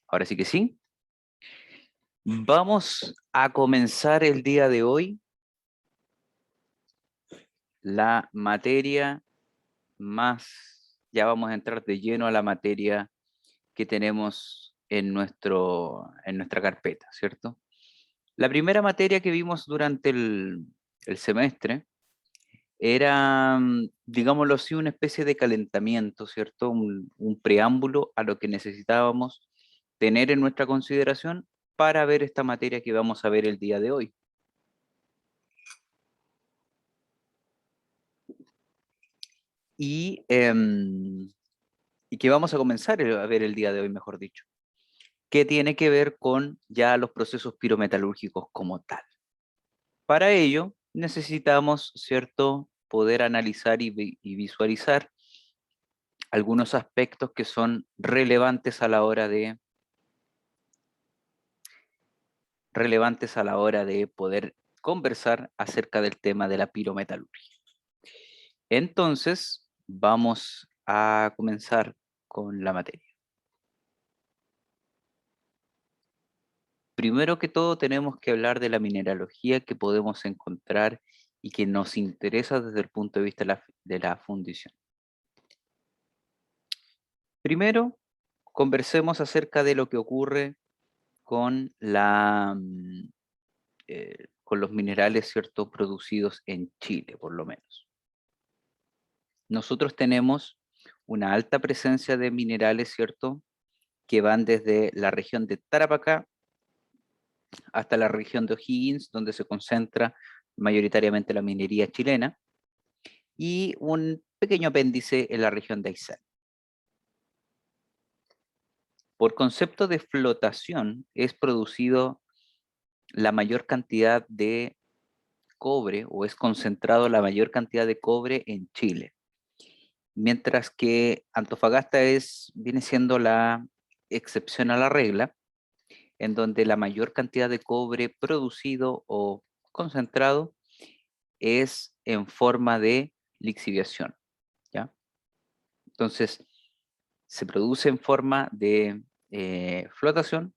Ahora sí que sí. Vamos a comenzar el día de hoy la materia ya vamos a entrar de lleno a la materia que tenemos en nuestra carpeta, ¿cierto? La primera materia que vimos durante el semestre era, digámoslo así, una especie de calentamiento, ¿cierto? Un preámbulo a lo que necesitábamos tener en nuestra consideración para ver esta materia que vamos a ver el día de hoy. Y que vamos a comenzar a ver el día de hoy, mejor dicho, que tiene que ver con ya los procesos pirometalúrgicos como tal. Para ello, necesitamos, ¿cierto?, poder analizar y visualizar algunos aspectos que son relevantes a la hora de poder conversar acerca del tema de la pirometalurgia. Entonces, vamos a comenzar con la materia. Primero que todo, tenemos que hablar de la mineralogía que podemos encontrar y que nos interesa desde el punto de vista de la fundición. Primero, conversemos acerca de lo que ocurre con con los minerales, ¿cierto?, producidos en Chile, por lo menos. Nosotros tenemos una alta presencia de minerales, ¿cierto?, que van desde la región de Tarapacá hasta la región de O'Higgins, donde se concentra mayoritariamente la minería chilena, y un pequeño apéndice en la región de Aysén. Por concepto de flotación es producido la mayor cantidad de cobre, o es concentrado la mayor cantidad de cobre en Chile, mientras que Antofagasta viene siendo la excepción a la regla, en donde la mayor cantidad de cobre producido o concentrado es en forma de lixiviación, ¿ya? Entonces, se produce en forma de flotación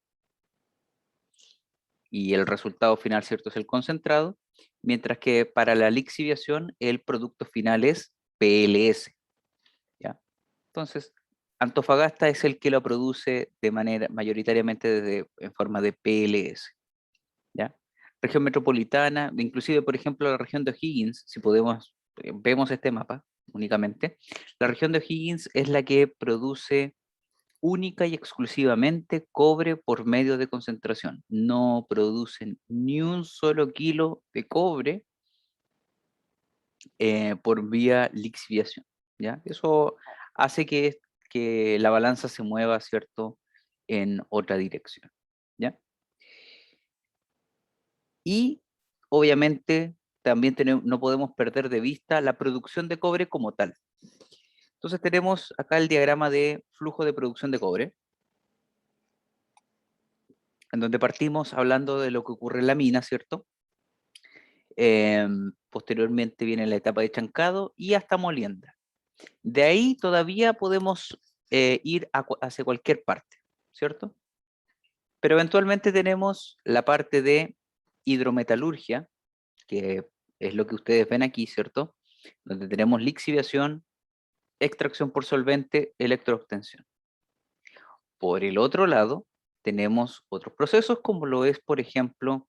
y el resultado final, ¿cierto?, es el concentrado, mientras que para la lixiviación el producto final es PLS, ¿ya? Entonces, Antofagasta es el que lo produce de manera mayoritariamente en forma de PLS, ¿ya? Región metropolitana, inclusive, por ejemplo, la región de O'Higgins, si vemos este mapa únicamente, la región de O'Higgins es la que produce única y exclusivamente cobre por medio de concentración. No producen ni un solo kilo de cobre por vía lixiviación, ¿ya? Eso hace que la balanza se mueva, ¿cierto?, en otra dirección, ¿ya? Y obviamente también no podemos perder de vista la producción de cobre como tal. Entonces tenemos acá el diagrama de flujo de producción de cobre, en donde partimos hablando de lo que ocurre en la mina, ¿cierto? Posteriormente viene la etapa de chancado y hasta molienda. De ahí todavía podemos ir hacia cualquier parte, ¿cierto? Pero eventualmente tenemos la parte de hidrometalurgia, que es lo que ustedes ven aquí, ¿cierto? Donde tenemos lixiviación, extracción por solvente, electroobtención. Por el otro lado, tenemos otros procesos como lo es, por ejemplo,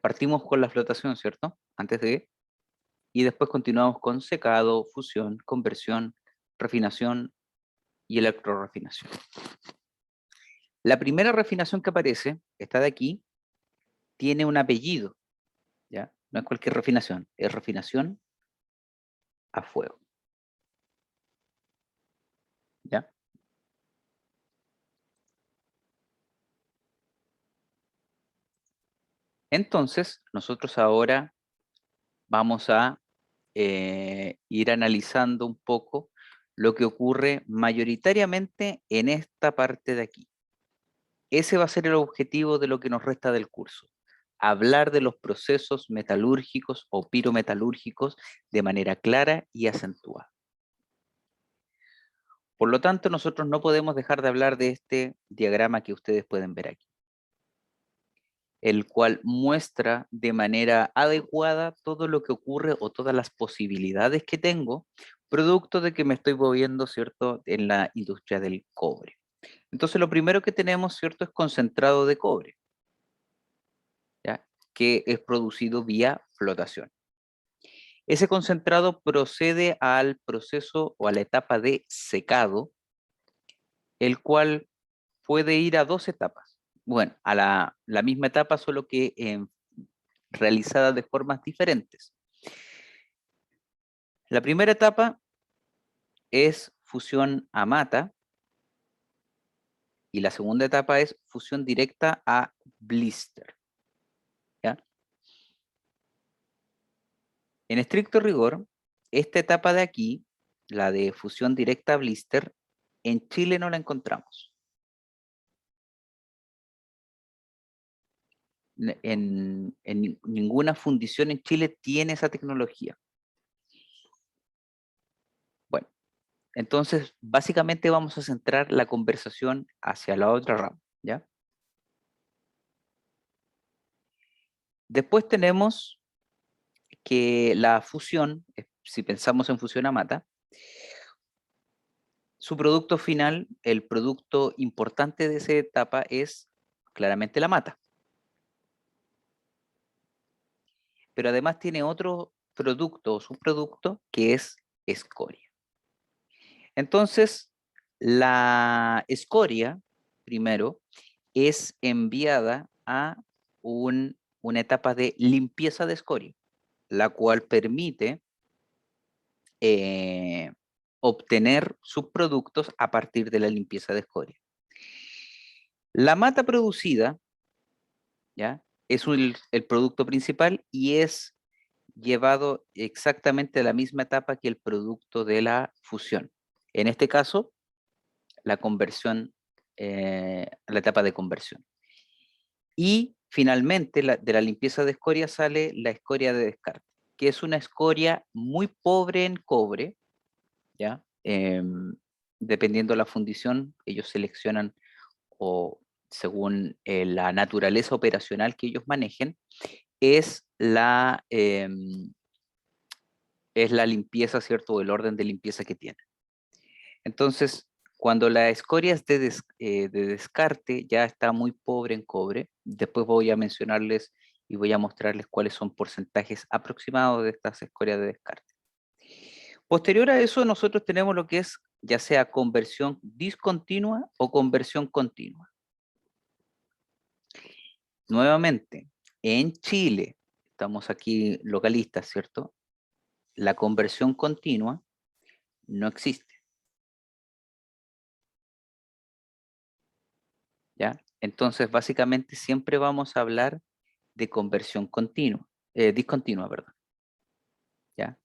partimos con la flotación, ¿cierto? Y después continuamos con secado, fusión, conversión, refinación y electrorefinación. La primera refinación que aparece, esta de aquí, tiene un apellido, ¿ya? No es cualquier refinación, es refinación a fuego, ¿ya? Entonces, nosotros ahora vamos a ir analizando un poco lo que ocurre mayoritariamente en esta parte de aquí. Ese va a ser el objetivo de lo que nos resta del curso. Hablar de los procesos metalúrgicos o pirometalúrgicos de manera clara y acentuada. Por lo tanto, nosotros no podemos dejar de hablar de este diagrama que ustedes pueden ver aquí, el cual muestra de manera adecuada todo lo que ocurre o todas las posibilidades que tengo, producto de que me estoy moviendo, ¿cierto?, en la industria del cobre. Entonces, lo primero que tenemos, ¿cierto?, es concentrado de cobre, ¿ya?, que es producido vía flotación. Ese concentrado procede al proceso o a la etapa de secado, el cual puede ir a dos etapas. Bueno, a la misma etapa, solo que realizada de formas diferentes. La primera etapa es fusión a mata y la segunda etapa es fusión directa a blister, ¿ya? En estricto rigor, esta etapa de aquí, la de fusión directa a blister, en Chile no la encontramos. En ninguna fundición en Chile tiene esa tecnología. Bueno, entonces básicamente vamos a centrar la conversación hacia la otra rama, ¿ya? Después tenemos que la fusión, si pensamos en fusión a mata, su producto final, el producto importante de esa etapa es claramente la mata. Pero además tiene otro producto o subproducto que es escoria. Entonces, la escoria, primero, es enviada a una etapa de limpieza de escoria, la cual permite obtener subproductos a partir de la limpieza de escoria. La mata producida, ¿ya?, es el producto principal y es llevado exactamente a la misma etapa que el producto de la fusión. En este caso, la conversión, la etapa de conversión. Y finalmente, de la limpieza de escoria sale la escoria de descarte, que es una escoria muy pobre en cobre, ¿ya? Dependiendo de la fundición, ellos seleccionan o según la naturaleza operacional que ellos manejen, es es la limpieza, ¿cierto? O el orden de limpieza que tiene. Entonces, cuando la escoria es de descarte, ya está muy pobre en cobre. Después voy a mencionarles y voy a mostrarles cuáles son porcentajes aproximados de estas escorias de descarte. Posterior a eso, nosotros tenemos lo que es ya sea conversión discontinua o conversión continua. Nuevamente, en Chile, estamos aquí localistas, ¿cierto? La conversión continua no existe, ¿ya? Entonces, básicamente siempre vamos a hablar de conversión continua, discontinua, perdón, ¿ya?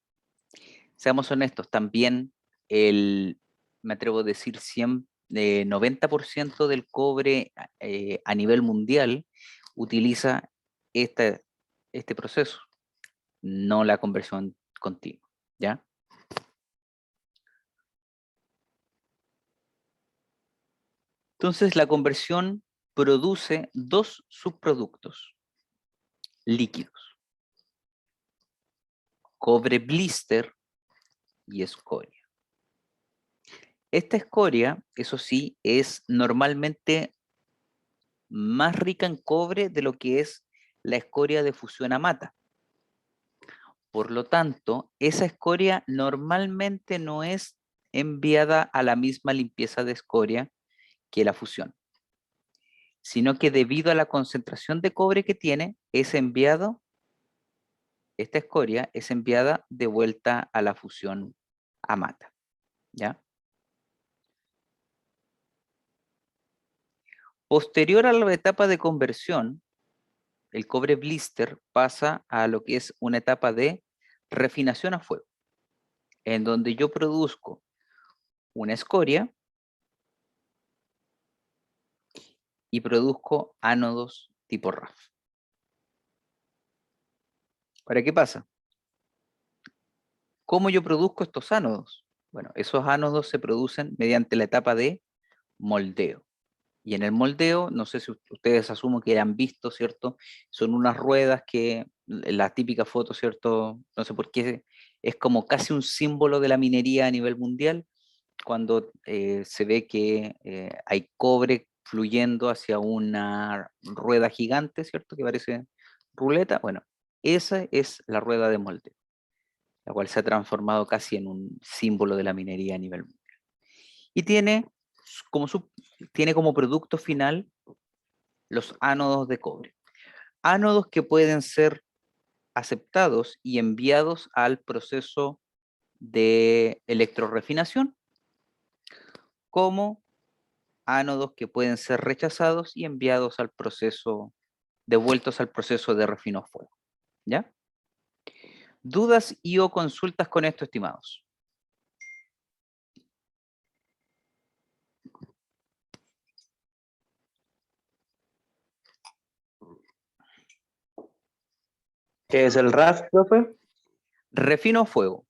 Seamos honestos, también me atrevo a decir 90% del cobre a nivel mundial utiliza este proceso, no la conversión continua, ¿ya? Entonces la conversión produce dos subproductos líquidos, cobre blister y escoria. Esta escoria, eso sí, es normalmente más rica en cobre de lo que es la escoria de fusión a mata. Por lo tanto, esa escoria normalmente no es enviada a la misma limpieza de escoria que la fusión, sino que debido a la concentración de cobre que tiene, esta escoria es enviada de vuelta a la fusión a mata, ¿ya? Posterior a la etapa de conversión, el cobre blister pasa a lo que es una etapa de refinación a fuego, en donde yo produzco una escoria y produzco ánodos tipo RAF. Ahora, ¿qué pasa? ¿Cómo yo produzco estos ánodos? Bueno, esos ánodos se producen mediante la etapa de moldeo. Y en el moldeo, no sé si ustedes asumo que han visto, ¿cierto? Son unas ruedas que, la típica foto, ¿cierto? No sé por qué, es como casi un símbolo de la minería a nivel mundial, cuando se ve que hay cobre fluyendo hacia una rueda gigante, ¿cierto? Que parece ruleta. Bueno, esa es la rueda de moldeo, la cual se ha transformado casi en un símbolo de la minería a nivel mundial. Y como, tiene como producto final los ánodos de cobre. Ánodos que pueden ser aceptados y enviados al proceso de electrorefinación, como ánodos que pueden ser rechazados y enviados al proceso, devueltos al proceso de refino a fuego. ¿Ya? ¿Dudas y o consultas con esto, estimados? ¿Qué es el RAF, profe? Refino a fuego.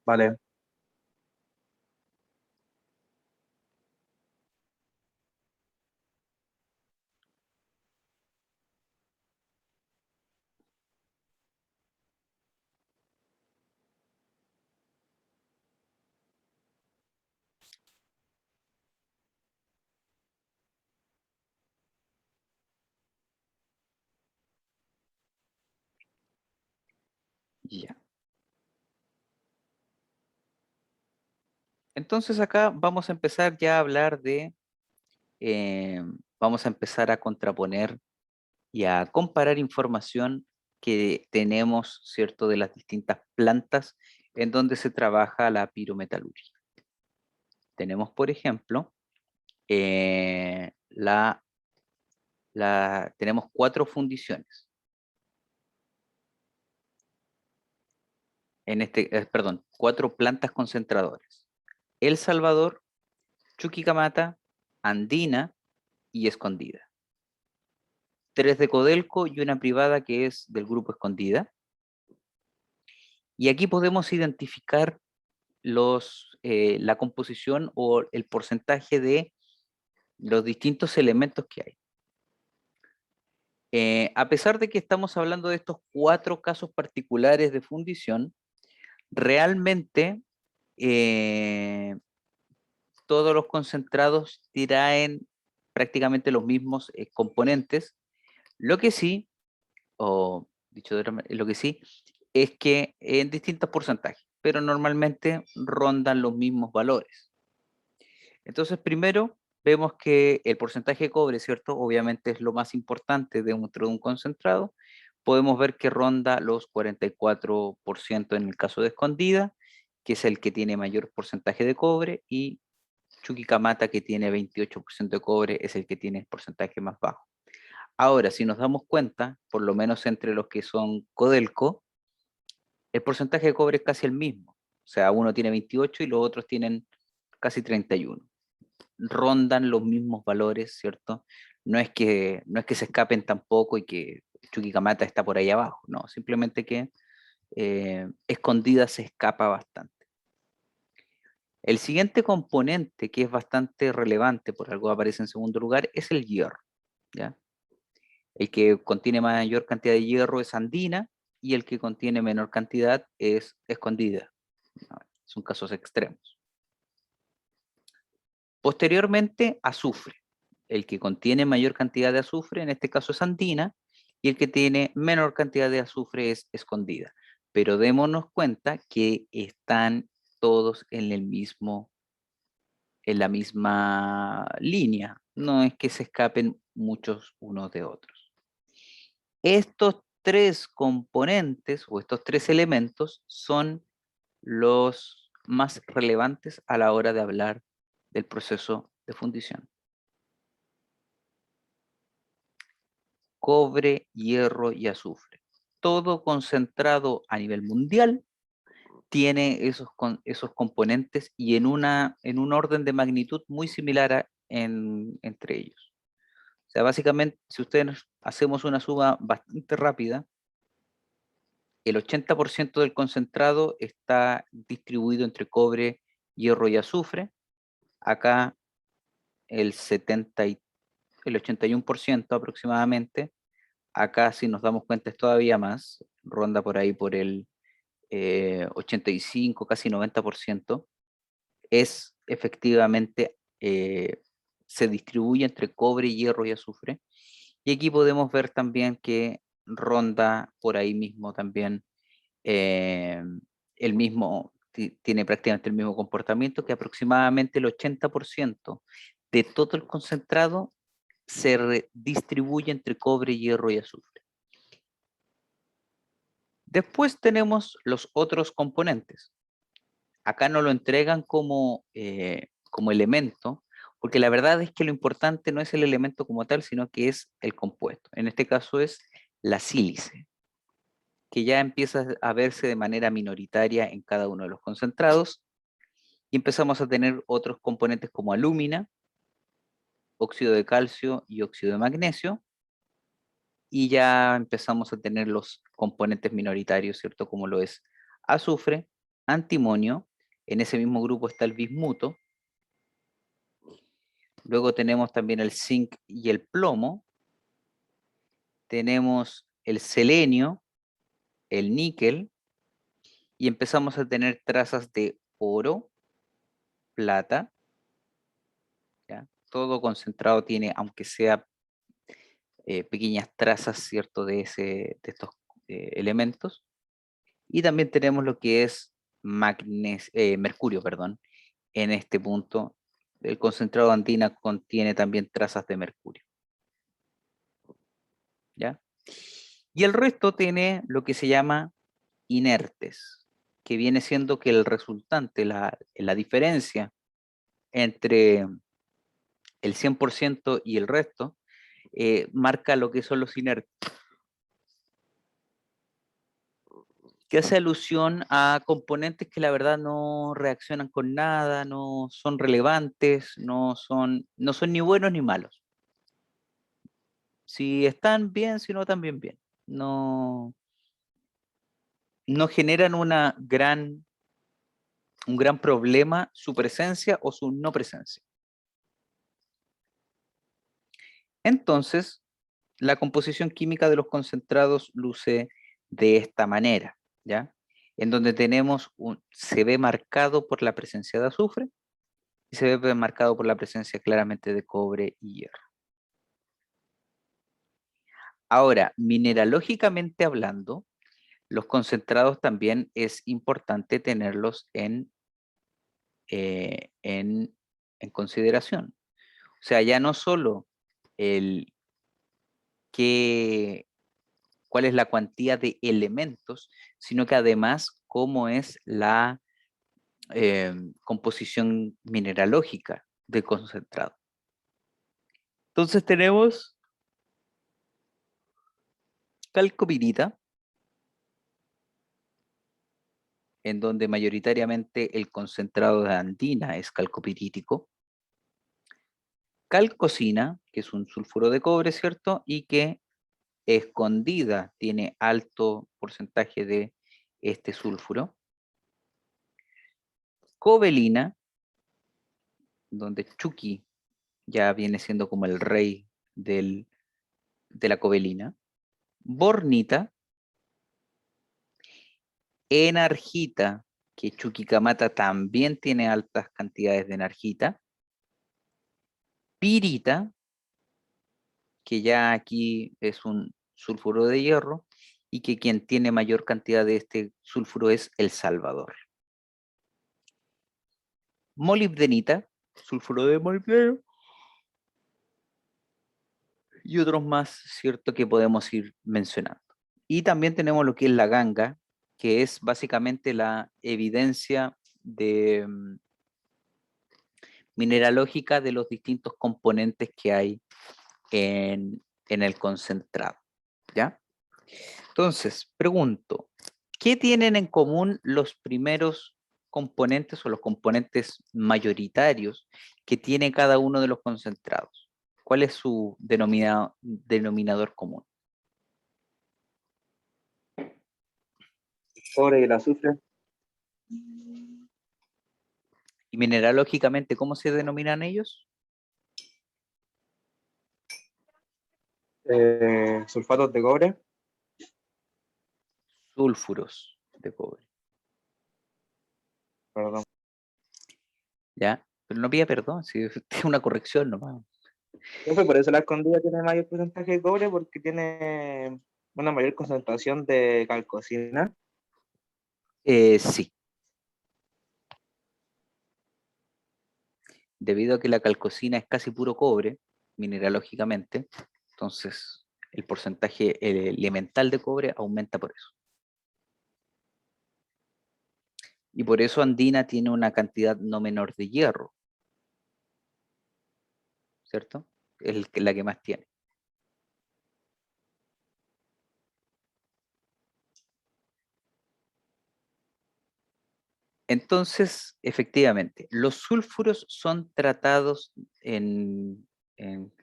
Vale. Ya. Entonces acá vamos a empezar ya a hablar de, vamos a empezar a contraponer y a comparar información que tenemos, ¿cierto?, de las distintas plantas en donde se trabaja la pirometalurgia. Tenemos, por ejemplo, tenemos 4 fundiciones. Perdón, 4 plantas concentradoras. El Salvador, Chuquicamata, Andina y Escondida. 3 de Codelco y una privada que es del grupo Escondida. Y aquí podemos identificar la composición o el porcentaje de los distintos elementos que hay. A pesar de que estamos hablando de estos 4 casos particulares de fundición, realmente todos los concentrados traen prácticamente los mismos componentes. Lo que sí, o dicho de otra manera, lo que sí, es que en distintos porcentajes, pero normalmente rondan los mismos valores. Entonces, primero vemos que el porcentaje de cobre, ¿cierto? Obviamente es lo más importante dentro de un concentrado. Podemos ver que ronda los 44% en el caso de Escondida, que es el que tiene mayor porcentaje de cobre, y Chuquicamata, que tiene 28% de cobre, es el que tiene el porcentaje más bajo. Ahora, si nos damos cuenta, por lo menos entre los que son Codelco, el porcentaje de cobre es casi el mismo. O sea, uno tiene 28 y los otros tienen casi 31. Rondan los mismos valores, ¿cierto? No es que se escapen tampoco y que Chuquicamata está por ahí abajo, no, simplemente que Escondida se escapa bastante. El siguiente componente que es bastante relevante, por algo aparece en segundo lugar, es el hierro, ¿ya? El que contiene mayor cantidad de hierro es Andina y el que contiene menor cantidad es Escondida. Son casos extremos. Posteriormente, azufre. El que contiene mayor cantidad de azufre, en este caso es Andina, y el que tiene menor cantidad de azufre es Escondida. Pero démonos cuenta que están todos en la misma línea. No es que se escapen muchos unos de otros. Estos 3 componentes o estos 3 elementos son los más relevantes a la hora de hablar del proceso de fundición. Cobre, hierro y azufre. Todo concentrado a nivel mundial tiene esos componentes y en un orden de magnitud muy similar entre ellos. O sea, básicamente, si ustedes hacemos una suma bastante rápida, el 80% del concentrado está distribuido entre cobre, hierro y azufre. Acá el 81% aproximadamente. Acá, si nos damos cuenta, es todavía más, ronda por ahí por el 85, casi 90%. Es efectivamente, se distribuye entre cobre, hierro y azufre. Y aquí podemos ver también que ronda por ahí mismo también eh, el mismo, tiene prácticamente el mismo comportamiento, que aproximadamente el 80% de todo el concentrado se distribuye entre cobre, hierro y azufre. Después tenemos los otros componentes. Acá no lo entregan como elemento, porque la verdad es que lo importante no es el elemento como tal, sino que es el compuesto. En este caso es la sílice, que ya empieza a verse de manera minoritaria en cada uno de los concentrados, y empezamos a tener otros componentes como alúmina, óxido de calcio y óxido de magnesio, y ya empezamos a tener los componentes minoritarios, ¿cierto? Como lo es azufre, antimonio, en ese mismo grupo está el bismuto, luego tenemos también el zinc y el plomo, tenemos el selenio, el níquel, y empezamos a tener trazas de oro, plata, ¿ya? Todo concentrado tiene, aunque sea pequeñas trazas, ¿cierto? De estos elementos. Y también tenemos lo que es mercurio, perdón. En este punto, el concentrado andina contiene también trazas de mercurio, ¿ya? Y el resto tiene lo que se llama inertes, que viene siendo que el resultante, la diferencia entre el 100% y el resto, marca lo que son los inertes, que hace alusión a componentes que la verdad no reaccionan con nada, no son relevantes, no son ni buenos ni malos. Si están bien, si no, también bien. No, no generan un gran problema su presencia o su no presencia. Entonces, la composición química de los concentrados luce de esta manera, ¿ya? En donde se ve marcado por la presencia de azufre y se ve marcado por la presencia claramente de cobre y hierro. Ahora, mineralógicamente hablando, los concentrados también es importante tenerlos en consideración. O sea, ya no solo el cuál es la cuantía de elementos, sino que además cómo es la composición mineralógica del concentrado. Entonces tenemos calcopirita, en donde mayoritariamente el concentrado de andina es calcopirítico, calcosina, que es un sulfuro de cobre, ¿cierto? Y que escondida tiene alto porcentaje de este sulfuro. Covelina, donde Chucky ya viene siendo como el rey de la covelina. Bornita, enargita, que Chuquicamata también tiene altas cantidades de enargita. Pirita, que ya aquí es un sulfuro de hierro, y que quien tiene mayor cantidad de este sulfuro es El Salvador. Molibdenita, sulfuro de molibdeno, y otros más, ¿cierto?, que podemos ir mencionando. Y también tenemos lo que es la ganga, que es básicamente la evidencia de mineralógica de los distintos componentes que hay en el concentrado, ¿ya? Entonces, pregunto, ¿qué tienen en común los primeros componentes o los componentes mayoritarios que tiene cada uno de los concentrados? ¿Cuál es su denominador común? cobre y el azufre. Y mineralógicamente, ¿cómo se denominan ellos? Sulfatos de cobre. Sulfuros de cobre. Perdón. ¿Ya? Pero no pida perdón, si es una corrección nomás. Profe, por eso la escondida tiene mayor porcentaje de cobre, porque tiene una mayor concentración de calcosina. Sí, debido a que la calcosina es casi puro cobre, mineralógicamente, entonces el porcentaje elemental de cobre aumenta por eso. Y por eso andina tiene una cantidad no menor de hierro, ¿cierto? Es la que más tiene. Entonces, efectivamente, los sulfuros son tratados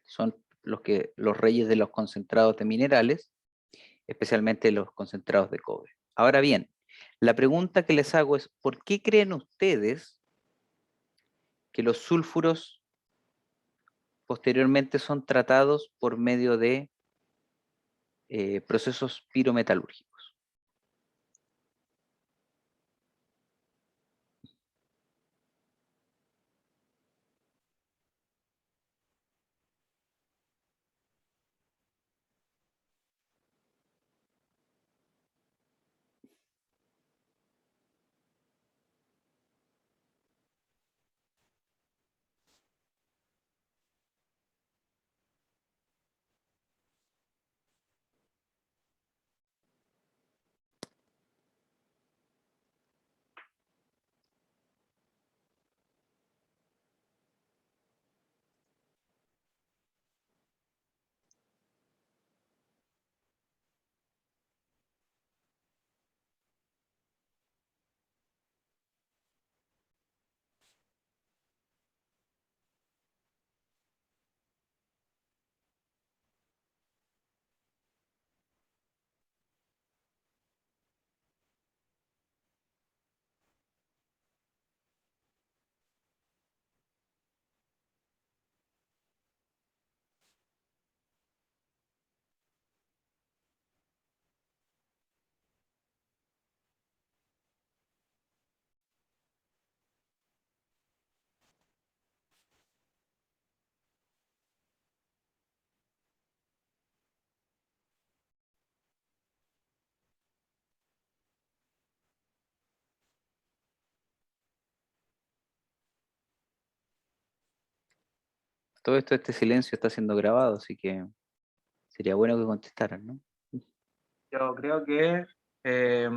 son los reyes de los concentrados de minerales, especialmente los concentrados de cobre. Ahora bien, la pregunta que les hago es, ¿por qué creen ustedes que los sulfuros posteriormente son tratados por medio de procesos pirometalúrgicos? Todo esto, este silencio está siendo grabado, así que sería bueno que contestaran, ¿no? Yo creo que se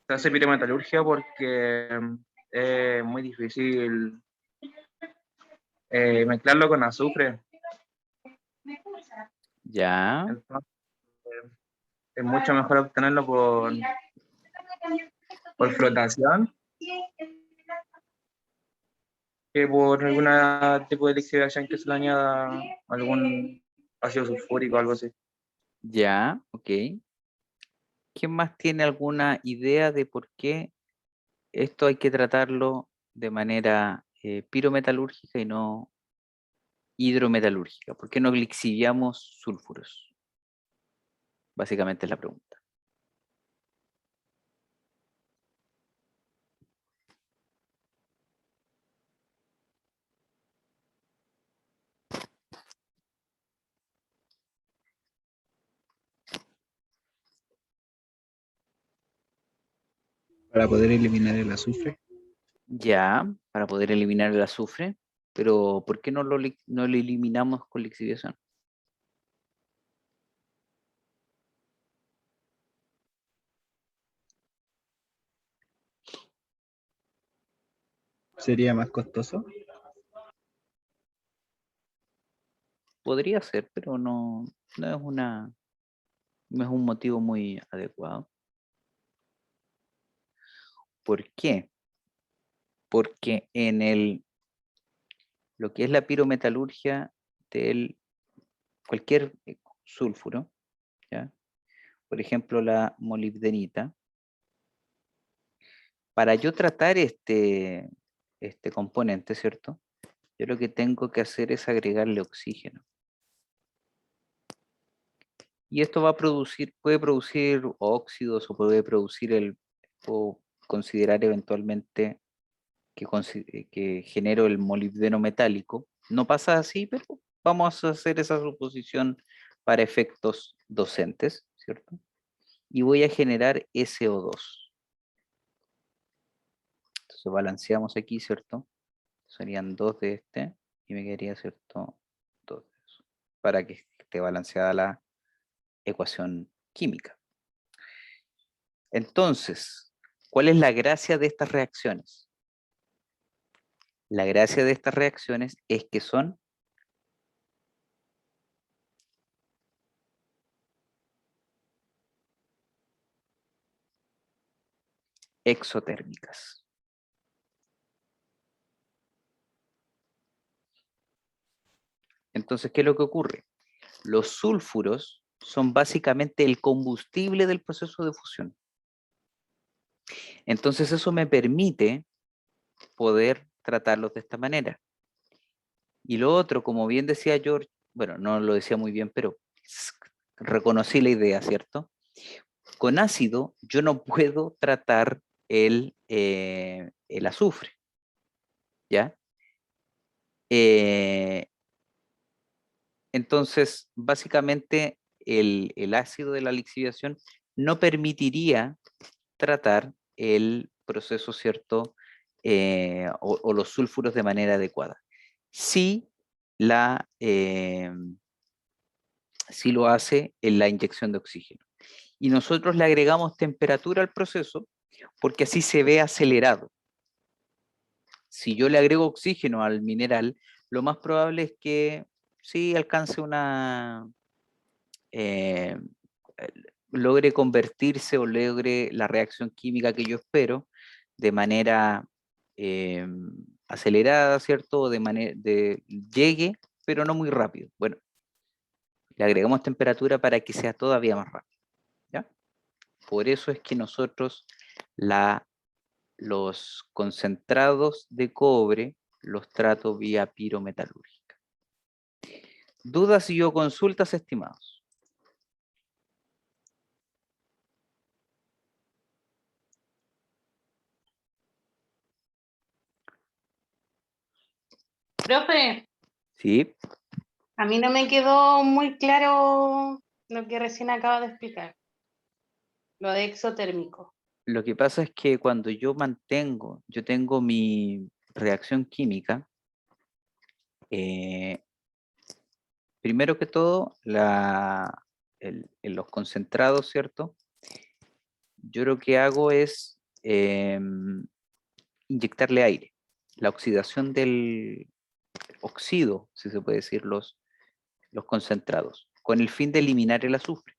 hace pirometalurgia porque es muy difícil mezclarlo con azufre. Ya, Entonces, es mucho mejor obtenerlo por flotación que por algún tipo de lixiviación que se le añada algún ácido sulfúrico o algo así. ya, ok. ¿Quién más tiene alguna idea de por qué esto hay que tratarlo de manera pirometalúrgica y no hidrometalúrgica? ¿Por qué no lixiviamos sulfuros? Básicamente es la pregunta. Para poder eliminar el azufre. Ya, para poder eliminar el azufre, pero ¿por qué no lo eliminamos con lixiviación? Sería más costoso. Podría ser, pero no es no es un motivo muy adecuado. ¿Por qué? Porque lo que es la pirometalurgia del cualquier sulfuro, ¿ya? Por ejemplo, la molibdenita, Para yo tratar este componente, ¿cierto? Yo lo que tengo que hacer es agregarle oxígeno. Y esto va a producir, puede producir óxidos o puede producir o considerar eventualmente que genero el molibdeno metálico. No pasa así, pero vamos a hacer esa suposición para efectos docentes, ¿cierto? Y voy a generar SO2. Entonces balanceamos aquí, ¿cierto? Serían 2 de este y me quedaría, ¿cierto? 2 de eso, para que esté balanceada la ecuación química. Entonces, ¿cuál es la gracia de estas reacciones? La gracia de estas reacciones es que son exotérmicas. Entonces, ¿qué es lo que ocurre? Los sulfuros son básicamente el combustible del proceso de fusión. Entonces, eso me permite poder tratarlos de esta manera. Y lo otro, como bien decía George, bueno, no lo decía muy bien, pero reconocí la idea, ¿cierto? Con ácido yo no puedo tratar el azufre, ¿ya? Entonces, básicamente, el ácido de la lixiviación no permitiría tratar el proceso, ¿cierto? O los sulfuros de manera adecuada. Sí, sí lo hace en la inyección de oxígeno. Y nosotros le agregamos temperatura al proceso porque así se ve acelerado. Si yo le agrego oxígeno al mineral, lo más probable es que sí alcance eh, logre convertirse o logre la reacción química que yo espero de manera acelerada, ¿cierto? Llegue, pero no muy rápido. Bueno, le agregamos temperatura para que sea todavía más rápido, ¿ya? Por eso es que nosotros los concentrados de cobre los trato vía pirometalúrgica. ¿Dudas y o consultas, estimados? Profe, Sí, a mí no me quedó muy claro lo que recién acaba de explicar, lo de exotérmico. lo que pasa es que cuando yo tengo mi reacción química, eh, primero que todo, en los concentrados, ¿cierto? Yo lo que hago es inyectarle aire. La oxidación del oxido, si se puede decir, los concentrados, con el fin de eliminar el azufre.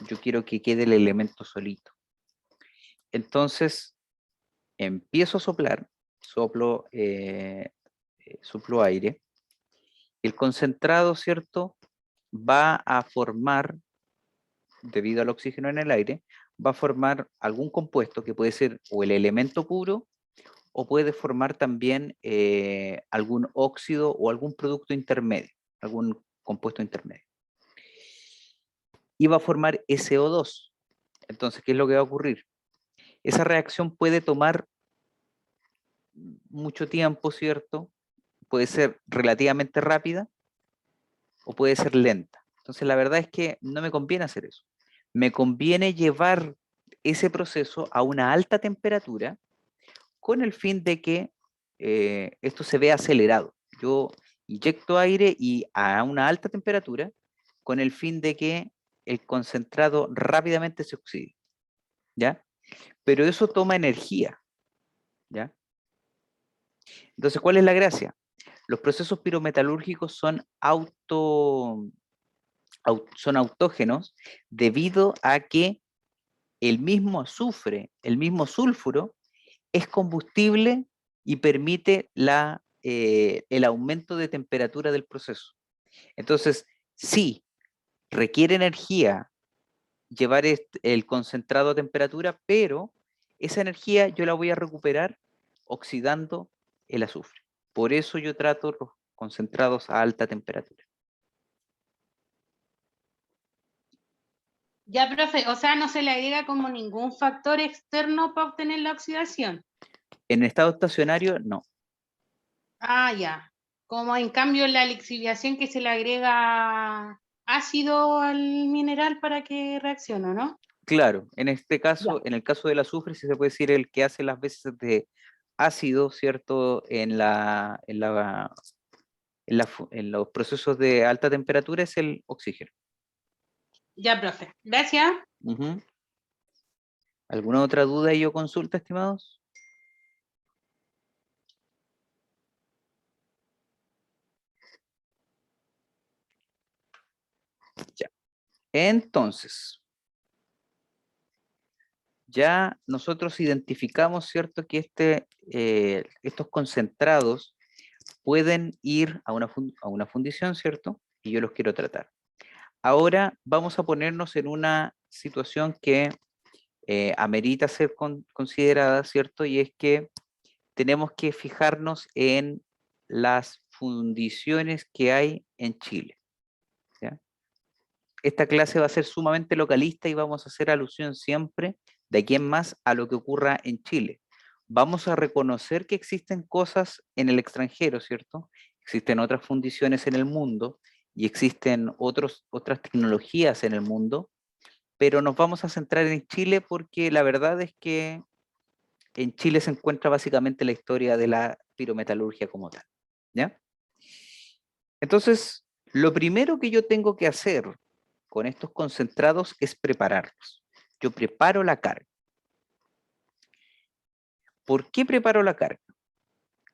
Yo quiero que quede el elemento solito. Entonces, empiezo a soplar, soplo aire. El concentrado, ¿cierto? Va a formar, debido al oxígeno en el aire, va a formar algún compuesto que puede ser o el elemento puro o puede formar también algún óxido o algún producto intermedio, algún compuesto intermedio. Y va a formar SO2. Entonces, ¿qué es lo que va a ocurrir? Esa reacción puede tomar mucho tiempo, ¿cierto? Puede ser relativamente rápida o puede ser lenta. Entonces, la verdad es que no me conviene hacer eso. Me conviene llevar ese proceso a una alta temperatura con el fin de que esto se vea acelerado. Yo inyecto aire y a una alta temperatura con el fin de que el concentrado rápidamente se oxide, ¿ya? Pero eso toma energía, ¿ya? Entonces, ¿cuál es la gracia? Los procesos pirometalúrgicos son autógenos debido a que el mismo azufre, el mismo sulfuro, es combustible y permite el aumento de temperatura del proceso. Entonces, sí, requiere energía llevar el concentrado a temperatura, pero esa energía yo la voy a recuperar oxidando el azufre. Por eso yo trato los concentrados a alta temperatura. Ya, profe, o sea, no se le agrega como ningún factor externo para obtener la oxidación. En estado estacionario, no. Ah, ya. Como en cambio la lixiviación que se le agrega ácido al mineral para que reaccione, ¿no? Claro, en este caso, en el caso del azufre, si se puede decir el que hace las veces de ácido, ¿cierto? En los procesos de alta temperatura es el oxígeno. Ya, profe. Gracias. Ujú. ¿Alguna otra duda y o consulta, estimados? Ya. Entonces, ya nosotros identificamos, ¿cierto? Que estos concentrados pueden ir a una fundición, ¿cierto? Y yo los quiero tratar. Ahora vamos a ponernos en una situación que amerita ser considerada, ¿cierto? Y es que tenemos que fijarnos en las fundiciones que hay en Chile. ¿Ya? Esta clase va a ser sumamente localista y vamos a hacer alusión siempre, de aquí en más, a lo que ocurra en Chile. Vamos a reconocer que existen cosas en el extranjero, ¿cierto? Existen otras fundiciones en el mundo y existen otras tecnologías en el mundo, pero nos vamos a centrar en Chile porque la verdad es que en Chile se encuentra básicamente la historia de la pirometalurgia como tal. ¿Ya? Entonces, lo primero que yo tengo que hacer con estos concentrados es prepararlos. Yo preparo la carga. ¿Por qué preparo la carga?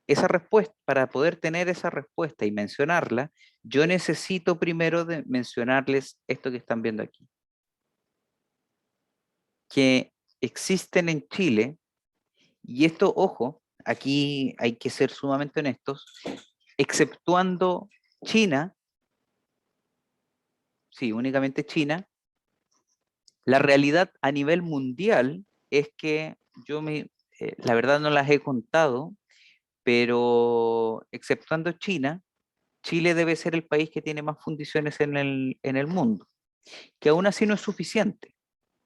Esa respuesta, para poder tener esa respuesta y mencionarla, yo necesito primero mencionarles esto que están viendo aquí. Que existen en Chile, y esto, ojo, aquí hay que ser sumamente honestos, exceptuando China, sí, únicamente China, la realidad a nivel mundial es que la verdad no las he contado, pero exceptuando China, Chile debe ser el país que tiene más fundiciones en el mundo, que aún así no es suficiente,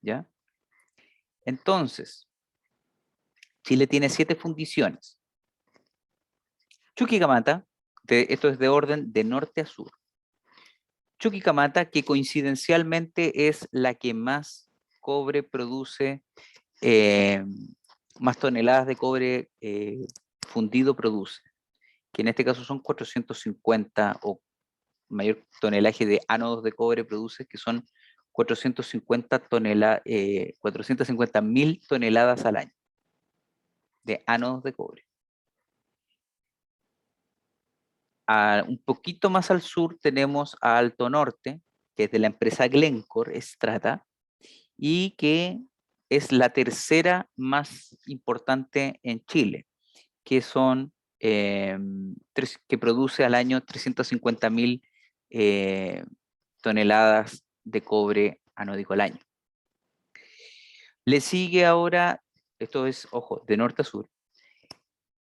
¿ya? Entonces, Chile tiene 7 fundiciones. Chuquicamata, esto es de orden de norte a sur. Chuquicamata, que coincidencialmente es la que más cobre produce, más toneladas de cobre fundido produce, que en este caso son 450 o mayor tonelaje de ánodos de cobre produce, que son 450.000 toneladas al año de ánodos de cobre. Un poquito más al sur tenemos a Alto Norte, que es de la empresa Glencore, Strata, y que es la tercera más importante en Chile, que son que produce al año 350.000 toneladas de cobre anódico al año. Le sigue ahora, esto es, ojo, de norte a sur,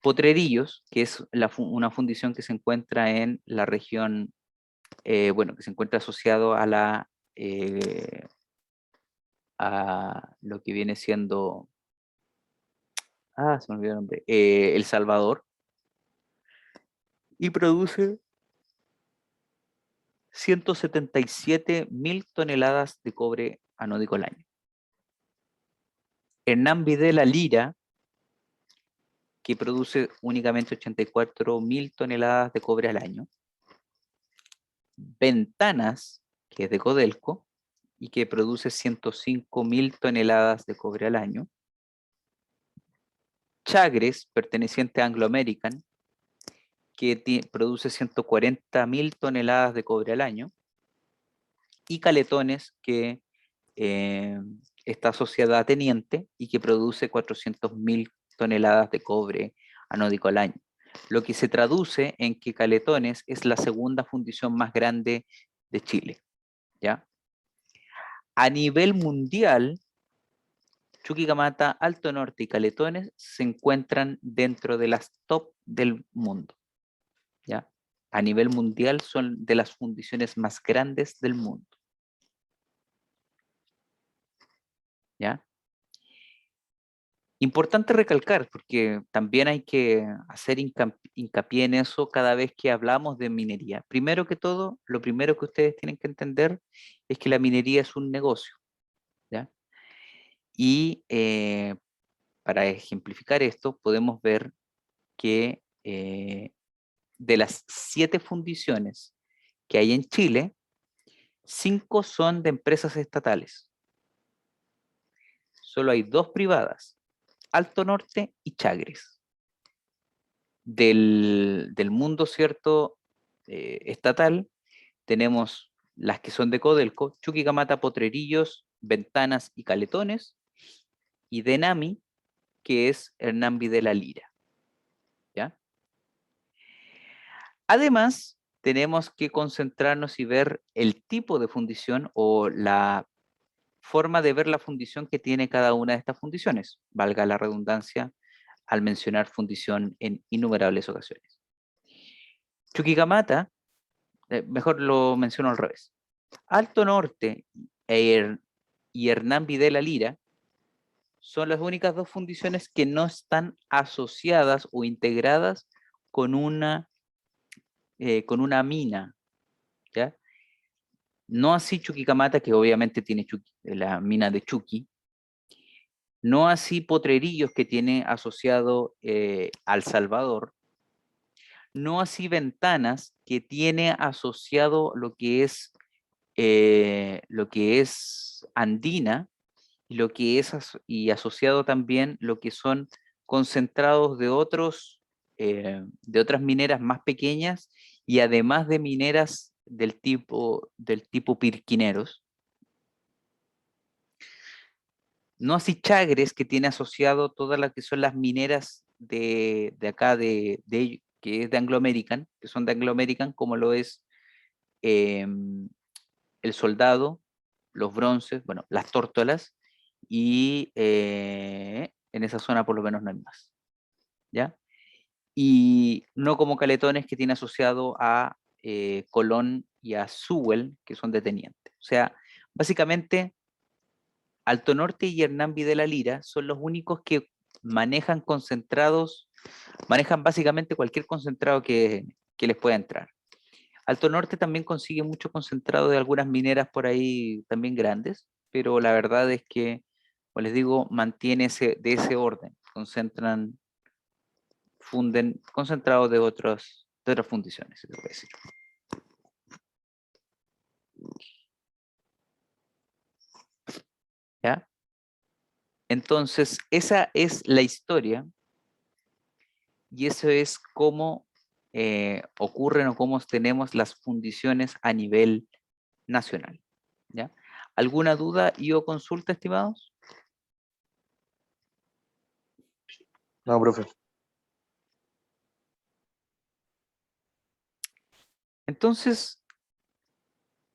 Potrerillos, que es una fundición que se encuentra en la región, bueno, que se encuentra asociado a lo que viene siendo, se me olvidó el nombre, El Salvador, y produce 177.000 toneladas de cobre anódico al año. Hernán Videla Lira, que produce únicamente 84.000 toneladas de cobre al año. Ventanas, que es de Codelco, y que produce 105.000 toneladas de cobre al año. Chagres, perteneciente a Anglo American, que produce 140.000 toneladas de cobre al año. Y Caletones, que está asociada a Teniente y que produce 400.000 toneladas de cobre anódico al año. Lo que se traduce en que Caletones es la segunda fundición más grande de Chile. ¿Ya? A nivel mundial, Chuquicamata, Alto Norte y Caletones se encuentran dentro de las top del mundo. ¿Ya? A nivel mundial son de las fundiciones más grandes del mundo. ¿Ya? Importante recalcar, porque también hay que hacer hincapié en eso cada vez que hablamos de minería. Primero que todo, lo primero que ustedes tienen que entender es que la minería es un negocio. ¿Ya? Y para ejemplificar esto, podemos ver que de las 7 fundiciones que hay en Chile, 5 son de empresas estatales. Solo hay 2 privadas, Alto Norte y Chagres. Del mundo, ¿cierto? Estatal, tenemos las que son de Codelco, Chuquicamata, Potrerillos, Ventanas y Caletones, y de NAMI, que es Hernán Videla Lira. ¿Ya? Además, tenemos que concentrarnos y ver el tipo de fundición o la forma de ver la fundición que tiene cada una de estas fundiciones, valga la redundancia al mencionar fundición en innumerables ocasiones. Chuquicamata, mejor lo menciono al revés. Alto Norte y Hernán Videla Lira son las únicas 2 fundiciones que no están asociadas o integradas con una mina, ¿ya? No así Chuquicamata, que obviamente tiene la mina de Chuqui, no así Potrerillos, que tiene asociado al Salvador, no así Ventanas, que tiene asociado lo que es Andina, y y asociado también lo que son concentrados de otras mineras más pequeñas, y además de mineras del tipo Pirquineros. No así Chagres, que tiene asociado todas las que son las mineras de acá, que es de Anglo American, que son de Anglo American, como lo es el Soldado, los Bronces, bueno, las Tórtolas, y en esa zona por lo menos no hay más. ¿Ya? Y no como Caletones, que tiene asociado a Colón y a Sewell, que son de Teniente. O sea, básicamente Alto Norte y Hernán Videla Lira son los únicos que manejan básicamente cualquier concentrado que les pueda entrar. Alto Norte también consigue mucho concentrado de algunas mineras por ahí también grandes, pero la verdad es que, como les digo, mantiene de ese orden, funden concentrados de otras fundiciones, se puede decir. ¿Ya? Entonces, esa es la historia, y eso es cómo ocurren o cómo tenemos las fundiciones a nivel nacional. ¿Ya? ¿Alguna duda y o consulta, estimados? No, profe. Entonces,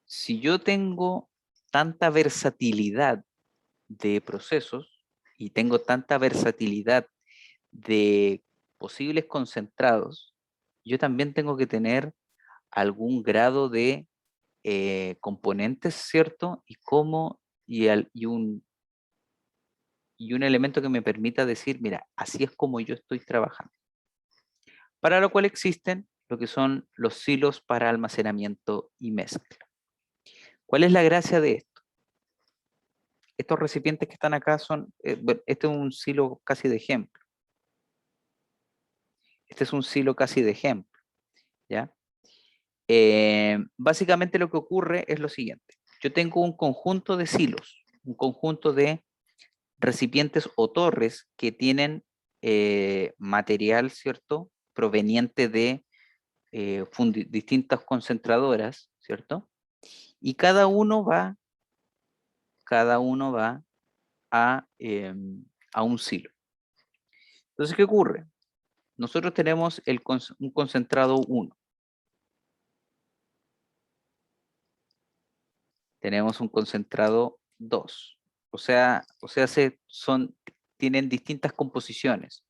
si yo tengo tanta versatilidad de procesos y tengo tanta versatilidad de posibles concentrados, yo también tengo que tener algún grado de componentes, ¿cierto? Y un elemento que me permita decir, mira, así es como yo estoy trabajando. Para lo cual existen lo que son los silos para almacenamiento y mezcla. ¿Cuál es la gracia de esto? Estos recipientes que están acá son, bueno, este es un silo casi de ejemplo. Este es un silo casi de ejemplo, ¿ya? Básicamente lo que ocurre es lo siguiente. Yo tengo un conjunto de silos, un conjunto de recipientes o torres que tienen material, ¿cierto? Proveniente de distintas concentradoras, ¿cierto? Y cada uno va a un silo. Entonces, ¿qué ocurre? Nosotros tenemos un concentrado 1. Tenemos un concentrado 2. O sea, tienen distintas composiciones.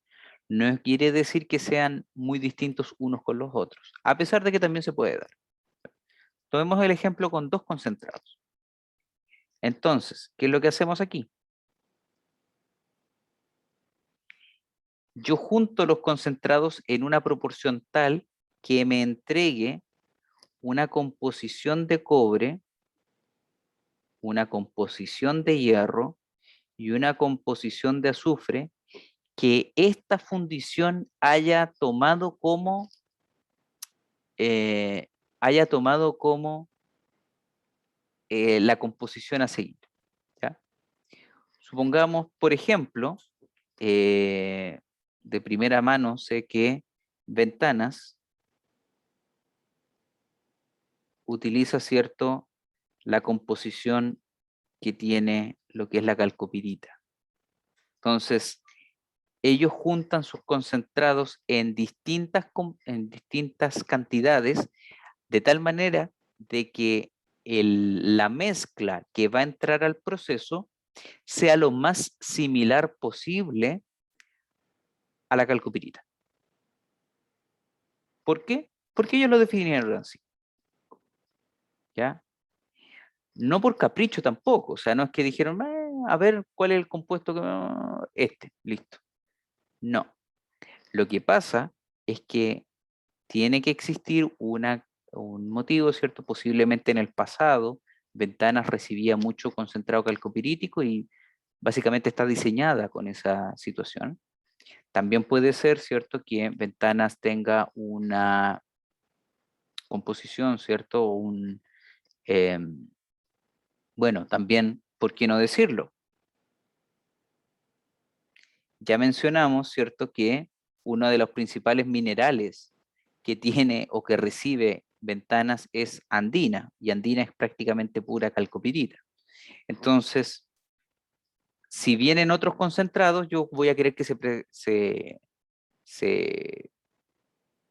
No quiere decir que sean muy distintos unos con los otros, a pesar de que también se puede dar. Tomemos el ejemplo con dos concentrados. Entonces, ¿qué es lo que hacemos aquí? Yo junto los concentrados en una proporción tal que me entregue una composición de cobre, una composición de hierro y una composición de azufre que esta fundición haya tomado como eh, la composición a seguir. ¿Ya? Supongamos, por ejemplo, de primera mano sé que Ventanas utiliza, ¿cierto?, la composición que tiene lo que es la calcopirita. Entonces, ellos juntan sus concentrados en distintas cantidades, de tal manera de que la mezcla que va a entrar al proceso sea lo más similar posible a la calcopirita. ¿Por qué? Porque ellos lo definieron así. ¿Ya? No por capricho tampoco, o sea, no es que dijeron, a ver cuál es el compuesto que... listo. No. Lo que pasa es que tiene que existir un motivo, ¿cierto? Posiblemente en el pasado, Ventanas recibía mucho concentrado calcopirítico y básicamente está diseñada con esa situación. También puede ser, ¿cierto?, que Ventanas tenga una composición, ¿cierto? Bueno, también, ¿por qué no decirlo? Ya mencionamos, ¿cierto?, que uno de los principales minerales que tiene o que recibe Ventanas es andina, y andina es prácticamente pura calcopirita. Entonces, si vienen otros concentrados, yo voy a querer que se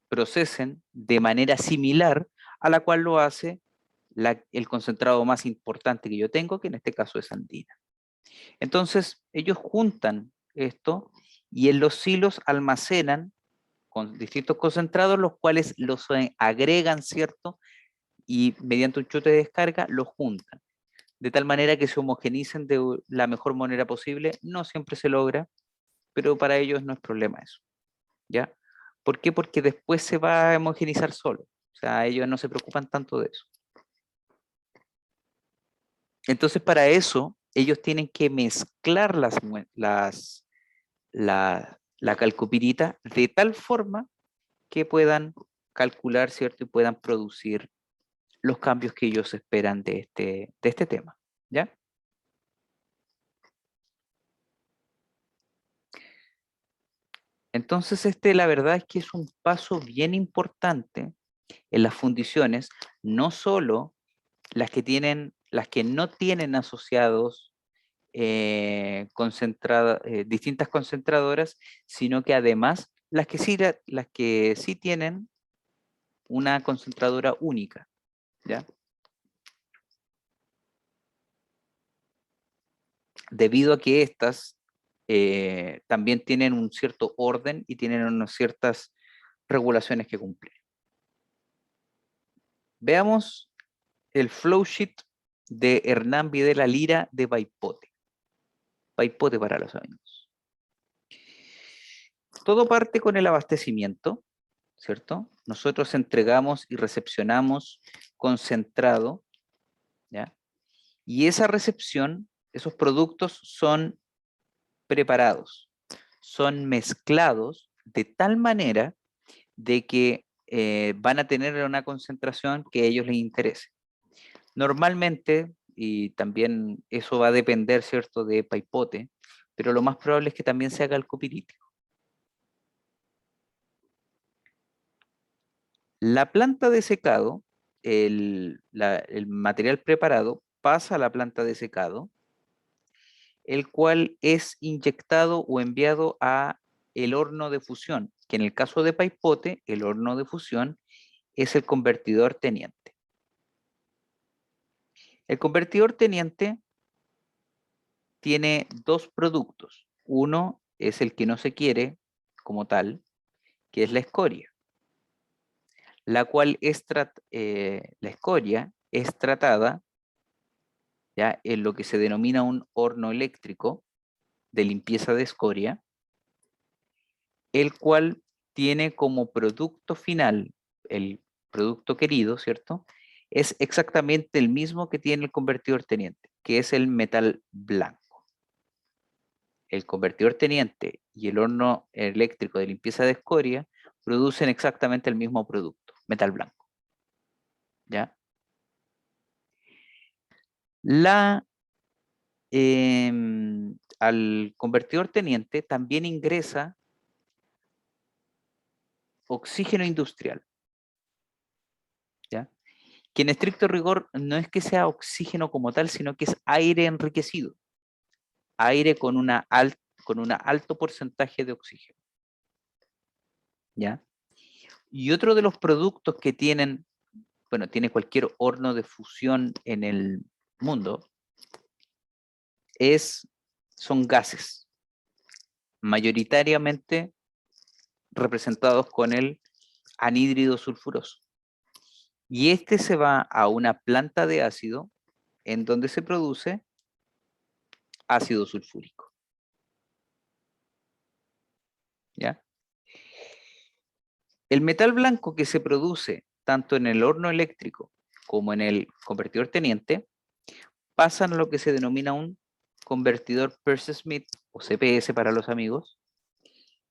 procesen de manera similar a la cual lo hace el concentrado más importante que yo tengo, que en este caso es andina. Entonces, ellos juntan esto y en los silos almacenan con distintos concentrados, los cuales los agregan, ¿cierto? Y mediante un chute de descarga los juntan, de tal manera que se homogenicen de la mejor manera posible. No siempre se logra, pero para ellos no es problema eso, ¿ya? ¿Por qué? Porque después se va a homogenizar solo. O sea, ellos no se preocupan tanto de eso. Entonces, para eso, ellos tienen que mezclar la calcopirita de tal forma que puedan calcular, ¿cierto? Y puedan producir los cambios que ellos esperan de este tema, ¿ya? Entonces, la verdad es que es un paso bien importante en las fundiciones, no solo las que no tienen asociados distintas concentradoras, sino que además las que sí tienen una concentradora única, ¿ya? Debido a que estas también tienen un cierto orden y tienen unas ciertas regulaciones que cumplir. Veamos el flowsheet de Hernán Videla Lira de Paipote. Paipote para los amigos. Todo parte con el abastecimiento, ¿cierto? Nosotros entregamos y recepcionamos concentrado, ¿ya? Y esa recepción, esos productos son preparados, son mezclados de tal manera de que van a tener una concentración que a ellos les interese. Normalmente, y también eso va a depender, ¿cierto?, de Paipote, pero lo más probable es que también se haga el copirítico. La planta de secado, el material preparado pasa a la planta de secado, el cual es inyectado o enviado a el horno de fusión, que en el caso de Paipote, el horno de fusión es el convertidor teniente. El convertidor teniente tiene dos productos. Uno es el que no se quiere como tal, que es la escoria, la cual es la escoria es tratada ya en lo que se denomina un horno eléctrico de limpieza de escoria, el cual tiene como producto final, el producto querido, ¿cierto? Es exactamente el mismo que tiene el convertidor teniente, que es el metal blanco. El convertidor teniente y el horno eléctrico de limpieza de escoria producen exactamente el mismo producto, metal blanco. ¿Ya? Al convertidor teniente también ingresa oxígeno industrial, ¿ya? Que en estricto rigor no es que sea oxígeno como tal, sino que es aire enriquecido, aire con un alto porcentaje de oxígeno, ¿ya? Y otro de los productos que tienen, bueno, tiene cualquier horno de fusión en el mundo, son gases, mayoritariamente representados con el anhídrido sulfuroso. Y este se va a una planta de ácido en donde se produce ácido sulfúrico. ¿Ya? El metal blanco que se produce tanto en el horno eléctrico como en el convertidor teniente pasan a lo que se denomina un convertidor Peirce-Smith o CPS para los amigos.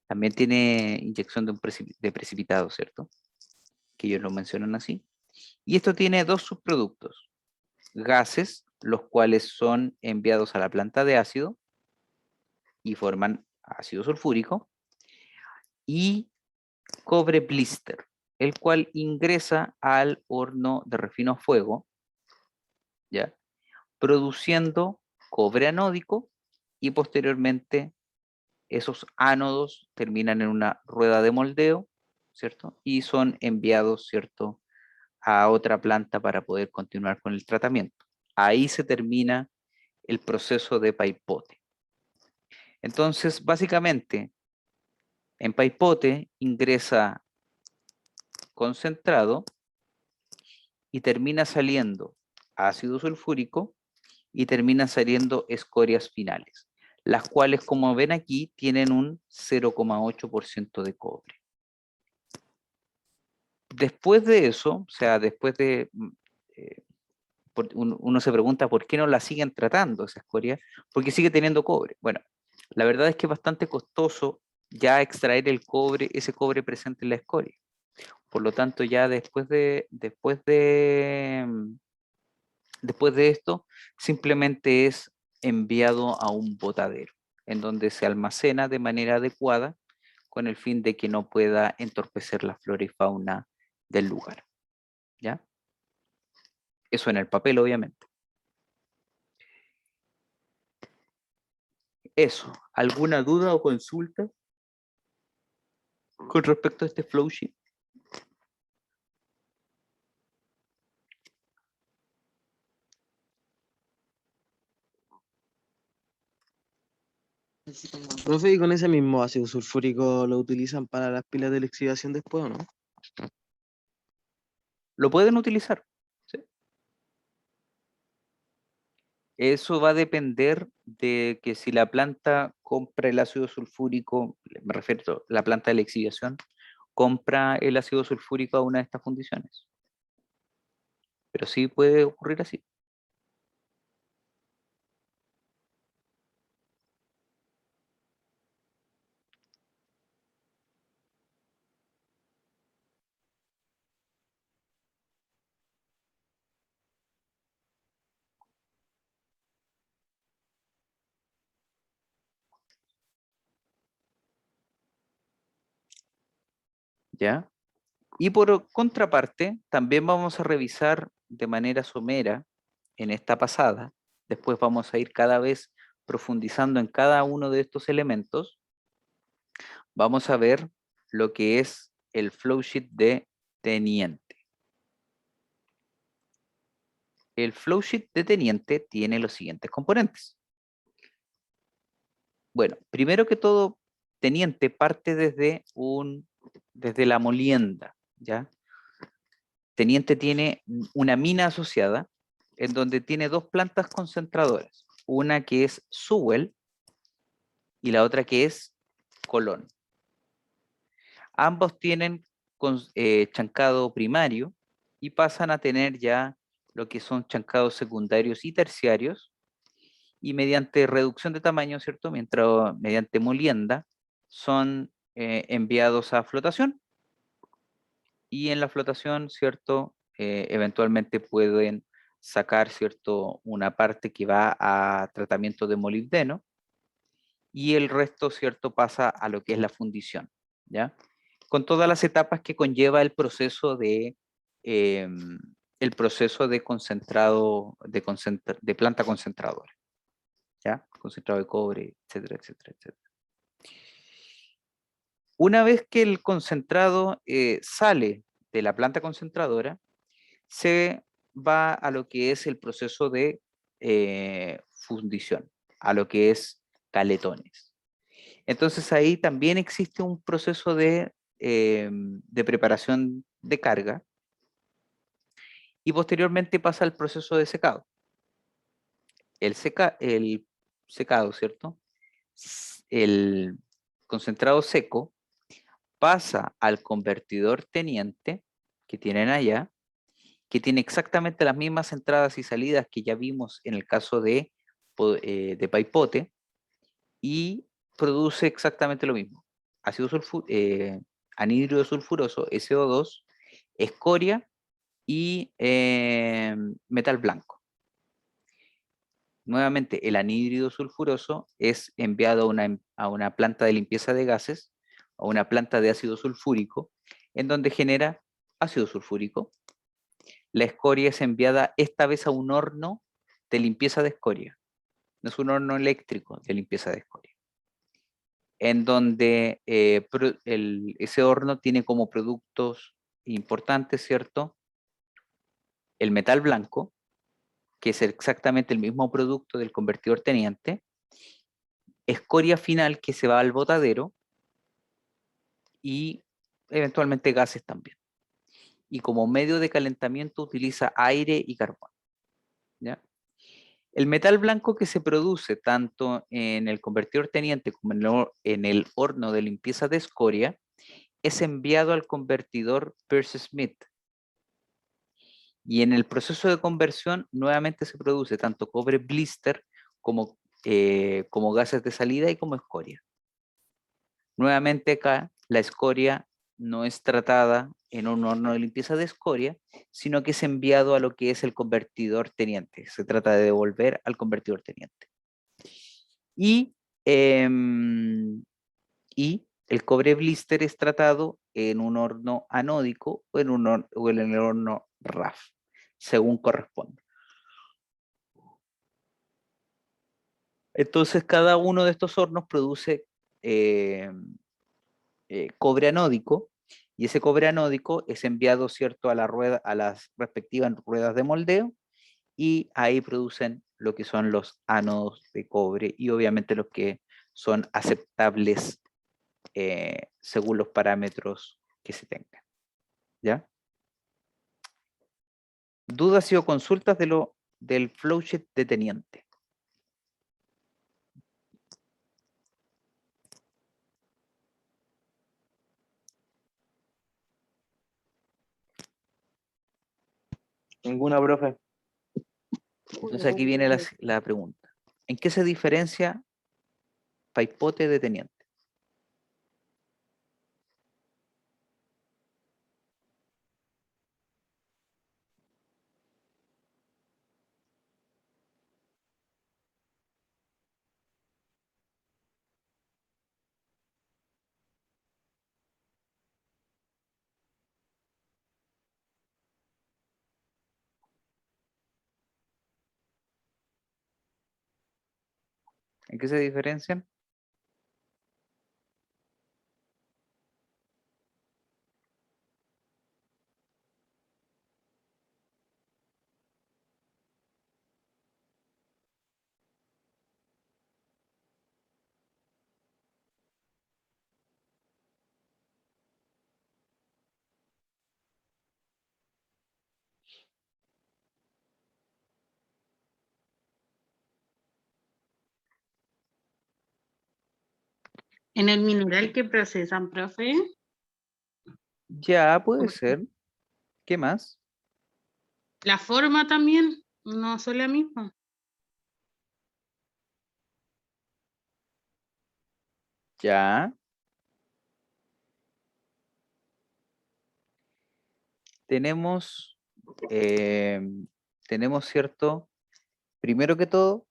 También tiene inyección de precipitado, ¿cierto? Que ellos lo mencionan así. Y esto tiene dos subproductos. Gases, los cuales son enviados a la planta de ácido y forman ácido sulfúrico. Y cobre blister, el cual ingresa al horno de refino a fuego, ¿ya? Produciendo cobre anódico y posteriormente esos ánodos terminan en una rueda de moldeo, ¿cierto? Y son enviados, ¿cierto?, a otra planta para poder continuar con el tratamiento. Ahí se termina el proceso de paipote. Entonces, básicamente, en paipote ingresa concentrado y termina saliendo ácido sulfúrico y termina saliendo escorias finales, las cuales, como ven aquí, tienen un 0,8% de cobre. Después de eso, o sea, después de... uno se pregunta por qué no la siguen tratando esa escoria, porque sigue teniendo cobre. Bueno, la verdad es que es bastante costoso ya extraer el cobre, ese cobre presente en la escoria. Por lo tanto, ya después de esto, simplemente es enviado a un botadero, en donde se almacena de manera adecuada con el fin de que no pueda entorpecer la flora y fauna del lugar. ¿Ya? Eso en el papel, obviamente. Eso, ¿alguna duda o consulta con respecto a este flowsheet? Profe, ¿y con ese mismo ácido sulfúrico lo utilizan para las pilas de lixiviación después o no? Lo pueden utilizar. ¿Sí? Eso va a depender de que si la planta compra el ácido sulfúrico, me refiero a la planta de lixiviación, compra el ácido sulfúrico a una de estas condiciones. Pero sí puede ocurrir así. ¿Ya? Y por contraparte, también vamos a revisar de manera somera en esta pasada. Después vamos a ir cada vez profundizando en cada uno de estos elementos. Vamos a ver lo que es el flowsheet de teniente. El flowsheet de teniente tiene los siguientes componentes. Bueno, primero que todo, teniente parte desde la molienda, ¿ya? Teniente tiene una mina asociada en donde tiene dos plantas concentradoras, una que es Sewell y la otra que es Colón. Ambos tienen chancado primario y pasan a tener ya lo que son chancados secundarios y terciarios, y mediante reducción de tamaño, ¿cierto? Mientras mediante molienda son enviados a flotación, y en la flotación, ¿cierto? Eventualmente pueden sacar, ¿cierto? Una parte que va a tratamiento de molibdeno y el resto, ¿cierto? Pasa a lo que es la fundición, ¿ya? Con todas las etapas que conlleva el proceso de concentrado, de planta concentradora, ¿ya? Concentrado de cobre, etcétera, etcétera, etcétera. Una vez que el concentrado sale de la planta concentradora, se va a lo que es el proceso de fundición, a lo que es caletones. Entonces ahí también existe un proceso de preparación de carga y posteriormente pasa al proceso de secado. El secado, ¿cierto? El concentrado seco pasa al convertidor teniente que tienen allá, que tiene exactamente las mismas entradas y salidas que ya vimos en el caso de Paipote, y produce exactamente lo mismo. Anhídrido sulfuroso, SO2, escoria y metal blanco. Nuevamente, el anhídrido sulfuroso es enviado a una planta de limpieza de gases, a una planta de ácido sulfúrico, en donde genera ácido sulfúrico. La escoria es enviada esta vez a un horno de limpieza de escoria. No es un horno eléctrico de limpieza de escoria, en donde ese horno tiene como productos importantes, ¿cierto? El metal blanco, que es exactamente el mismo producto del convertidor teniente, escoria final que se va al botadero y eventualmente gases también. Y como medio de calentamiento utiliza aire y carbón, ¿ya? El metal blanco que se produce tanto en el convertidor teniente como en el horno de limpieza de escoria es enviado al convertidor Peirce-Smith. Y en el proceso de conversión nuevamente se produce tanto cobre blister como gases de salida y como escoria. Nuevamente acá la escoria no es tratada en un horno de limpieza de escoria, sino que es enviado a lo que es el convertidor teniente. Se trata de devolver al convertidor teniente. Em, y el cobre blister es tratado en un horno anódico o en el horno RAF, según corresponde. Entonces, cada uno de estos hornos produce cobre anódico, y ese cobre anódico es enviado, ¿cierto?, a las respectivas ruedas de moldeo, y ahí producen lo que son los ánodos de cobre y obviamente los que son aceptables según los parámetros que se tengan. ¿Ya? ¿Dudas y o consultas del flowsheet de teniente? Ninguna, profe. Entonces aquí viene la pregunta. ¿En qué se diferencia Paipote de teniente? ¿En qué se diferencian? En el mineral que procesan, profe, Ya, puede ¿cómo ser. ¿Qué más? la forma también, no son la misma. Ya. Tenemos, tenemos cierto, primero que todo,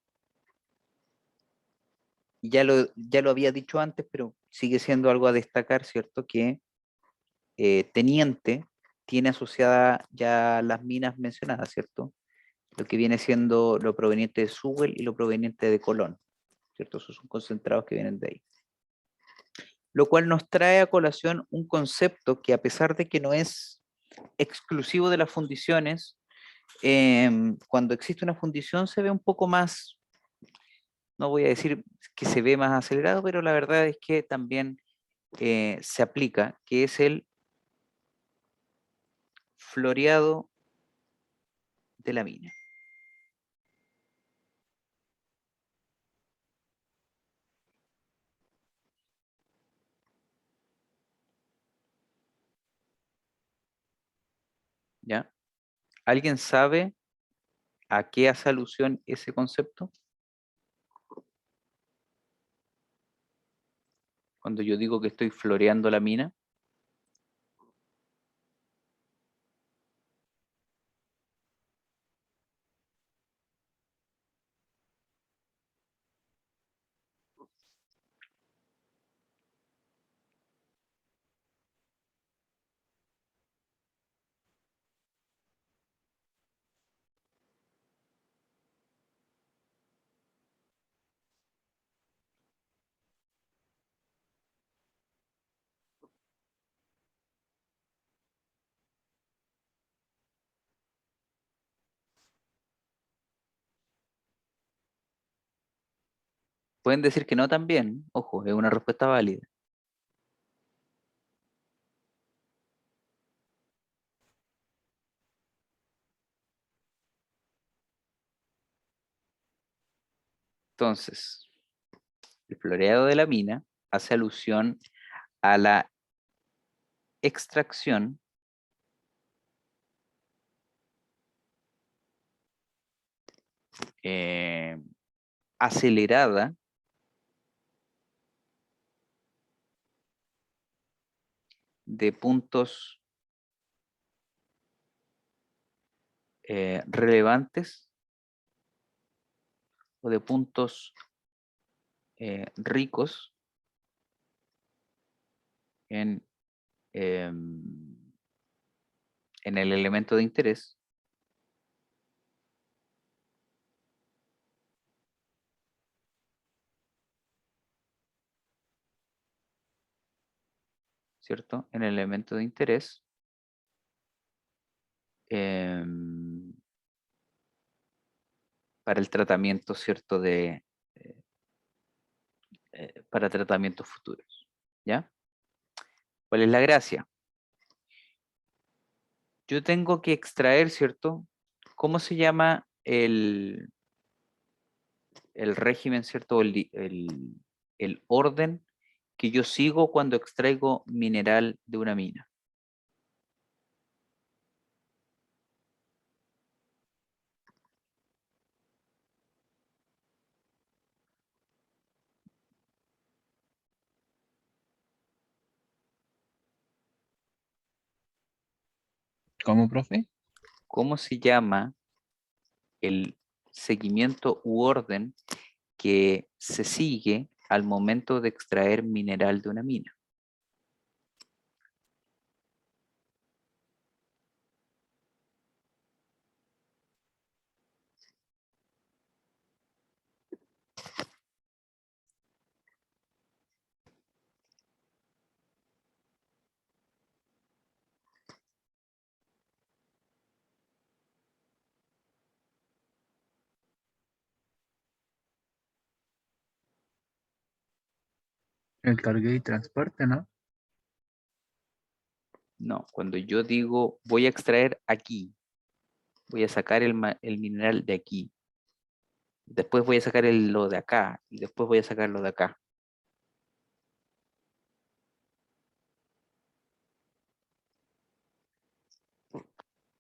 ya lo había dicho antes, pero sigue siendo algo a destacar, ¿cierto? Que Teniente tiene asociada ya las minas mencionadas, ¿cierto? Lo que viene siendo lo proveniente de Sewell y lo proveniente de Colón, ¿cierto? Esos son concentrados que vienen de ahí. Lo cual nos trae a colación un concepto que, a pesar de que no es exclusivo de las fundiciones, cuando existe una fundición se ve un poco más, no voy a decir que se ve más acelerado, pero la verdad es que también se aplica, que es el floreado de la mina. ¿Ya? ¿Alguien sabe a qué hace alusión ese concepto? Cuando yo digo que estoy floreando la mina. Pueden decir que no también, ojo, es una respuesta válida. Entonces, el floreado de la mina hace alusión a la extracción eh, acelerada de puntos relevantes o de puntos ricos en, en el elemento de interés, ¿cierto? En el elemento de interés para el tratamiento, ¿cierto? Eh, para tratamientos futuros, ¿ya? ¿Cuál es la gracia? Yo tengo que extraer, ¿cierto? ¿Cómo se llama el régimen, ¿cierto? El orden que yo sigo cuando extraigo mineral de una mina. ¿Cómo, profe? ¿Cómo se llama el seguimiento u orden que se sigue al momento de extraer mineral de una mina? El cargué y transporte, ¿no? No, cuando yo digo voy a extraer aquí, voy a sacar el mineral de aquí, después voy a sacar lo de acá y después voy a sacar lo de acá.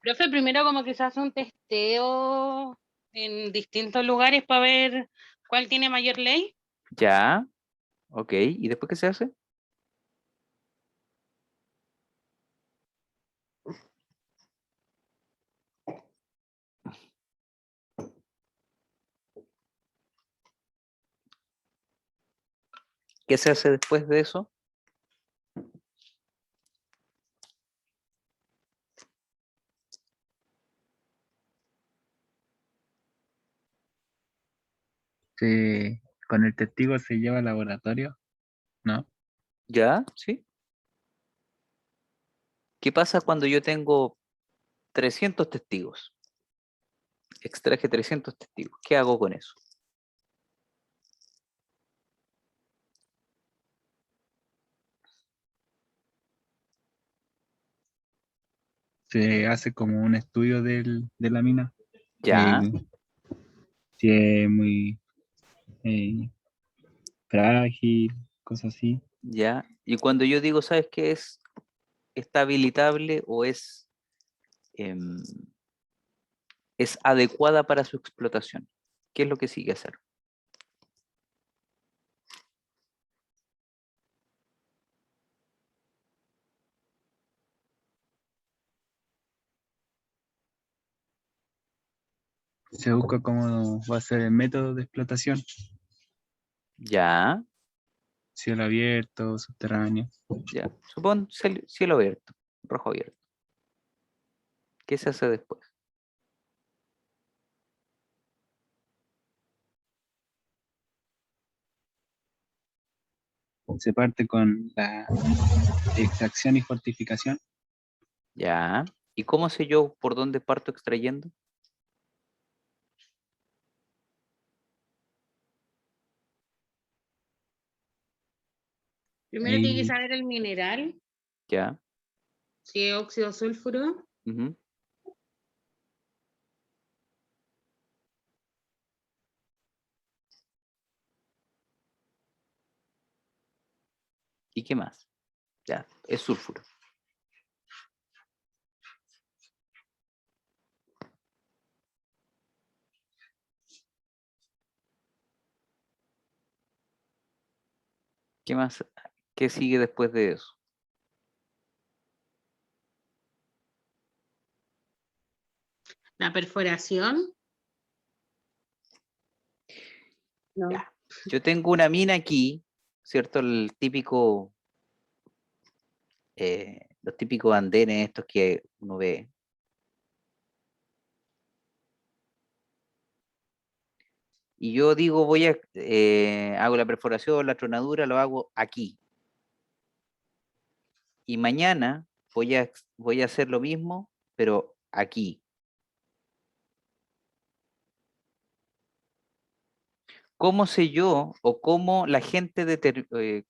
Profe, primero como que se hace un testeo en distintos lugares para ver cuál tiene mayor ley. Ya, ok. ¿Y después qué se hace? ¿Qué se hace después de eso? Con el testigo se lleva al laboratorio, ¿no? ¿Ya? ¿Sí? ¿Qué pasa cuando yo tengo 300 testigos? Extraje 300 testigos. ¿Qué hago con eso? Se hace como un estudio de la mina. Ya, Si es muy eh, frágil, cosas así. ya. Y cuando yo digo, ¿sabes qué es? ¿Está habilitable o em, es adecuada para su explotación? ¿Qué es lo que sigue hacer? Se busca cómo va a ser el método de explotación. Ya, Cielo abierto, subterráneo. ya. Supón cielo abierto, rojo abierto. ¿Qué se hace después? Se parte con la extracción y fortificación. Ya. ¿Y cómo sé yo por dónde parto extrayendo? Primero tiene que Ahí saber el mineral, Ya. si es óxido sulfuro. Ujú. ¿Y qué más? Ya, es sulfuro. ¿Qué más? ¿Qué sigue después de eso? La perforación. No. Ya. Yo tengo una mina aquí, ¿cierto? El típico, los típicos andenes estos que uno ve. Y yo digo, hago la perforación, la tronadura, lo hago aquí. Y mañana voy a hacer lo mismo, pero aquí. ¿Cómo sé yo o cómo la gente,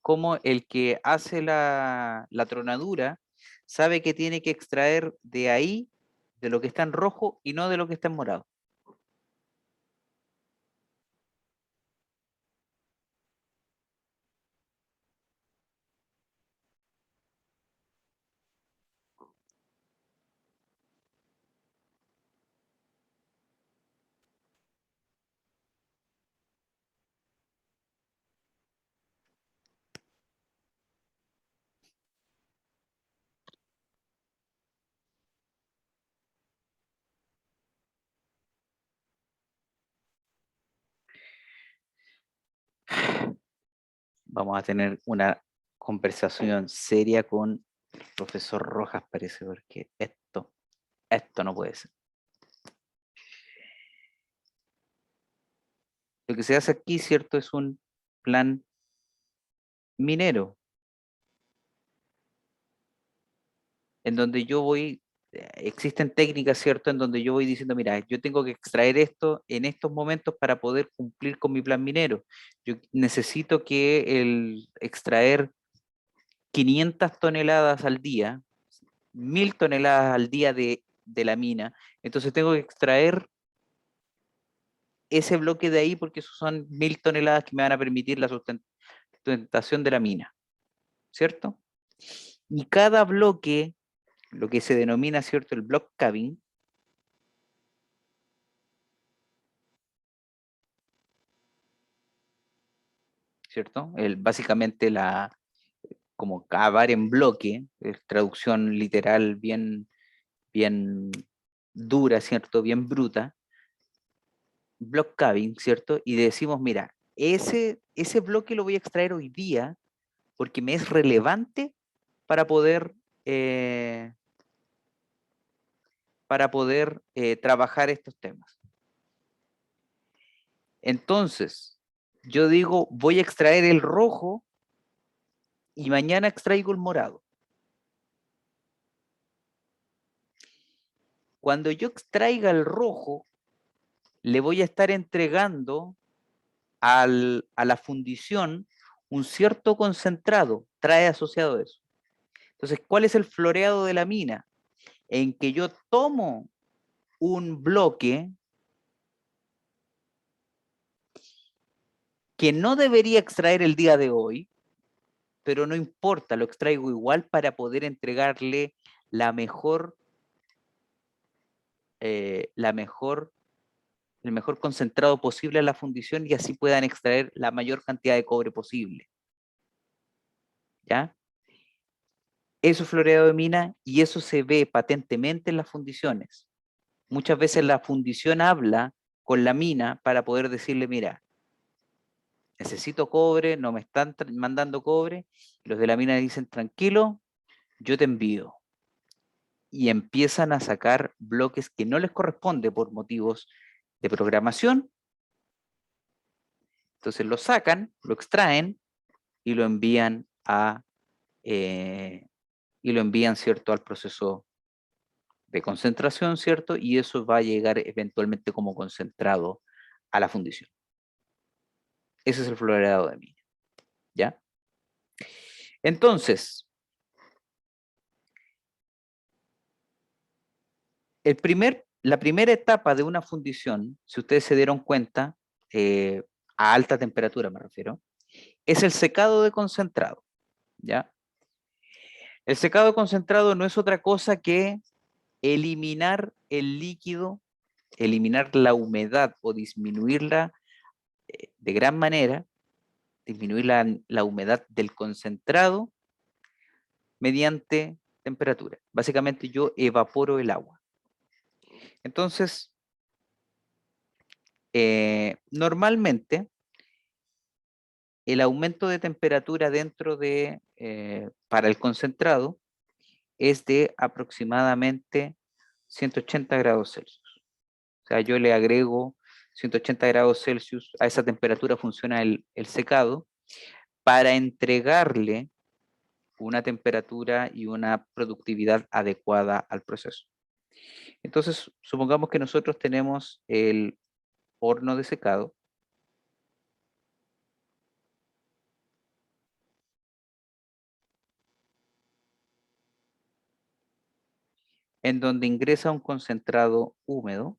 cómo el que hace la tronadura sabe que tiene que extraer de ahí, de lo que está en rojo y no de lo que está en morado? Vamos a tener una conversación seria con el profesor Rojas, parece, porque esto no puede ser. Lo que se hace aquí, ¿cierto? Es un plan minero, en donde yo voy, existen técnicas, ¿cierto? En donde yo voy diciendo, mira, yo tengo que extraer esto en estos momentos para poder cumplir con mi plan minero. Yo necesito que el extraer 500 toneladas al día, 1000 toneladas al día de la mina, entonces tengo que extraer ese bloque de ahí porque esos son 1000 toneladas que me van a permitir la sustentación de la mina, ¿cierto? Y cada bloque, lo que se denomina, ¿cierto? El block caving, ¿cierto? Básicamente como cavar en bloque, es traducción literal bien, bien dura, ¿cierto? Bien bruta, block caving, ¿cierto? Y decimos, mira, ese bloque lo voy a extraer hoy día porque me es relevante para poder, trabajar estos temas. Entonces, yo digo, voy a extraer el rojo y mañana extraigo el morado. Cuando yo extraiga el rojo, le voy a estar entregando a la fundición un cierto concentrado, trae asociado eso. Entonces, ¿cuál es el floreado de la mina? En que yo tomo un bloque que no debería extraer el día de hoy, pero no importa, lo extraigo igual para poder entregarle la mejor, el mejor concentrado posible a la fundición y así puedan extraer la mayor cantidad de cobre posible. ¿Ya? Eso es floreado de mina y eso se ve patentemente en las fundiciones. Muchas veces la fundición habla con la mina para poder decirle, mira, necesito cobre, no me están mandando cobre, y los de la mina dicen, tranquilo, yo te envío. Y empiezan a sacar bloques que no les corresponde por motivos de programación. Entonces lo sacan, lo extraen y lo envían ¿cierto?, al proceso de concentración, ¿cierto? Y eso va a llegar eventualmente como concentrado a la fundición. Ese es el floreado de mina, ¿ya? Entonces, la primera etapa de una fundición, si ustedes se dieron cuenta, a alta temperatura me refiero, es el secado de concentrado, ¿ya? El secado de concentrado no es otra cosa que eliminar el líquido, eliminar la humedad o disminuirla de gran manera, disminuir la humedad del concentrado mediante temperatura. Básicamente yo evaporo el agua. Entonces, normalmente el aumento de temperatura para el concentrado es de aproximadamente 180 grados Celsius. O sea, yo le agrego 180 grados Celsius, a esa temperatura funciona el secado, para entregarle una temperatura y una productividad adecuada al proceso. Entonces, supongamos que nosotros tenemos el horno de secado, en donde ingresa un concentrado húmedo,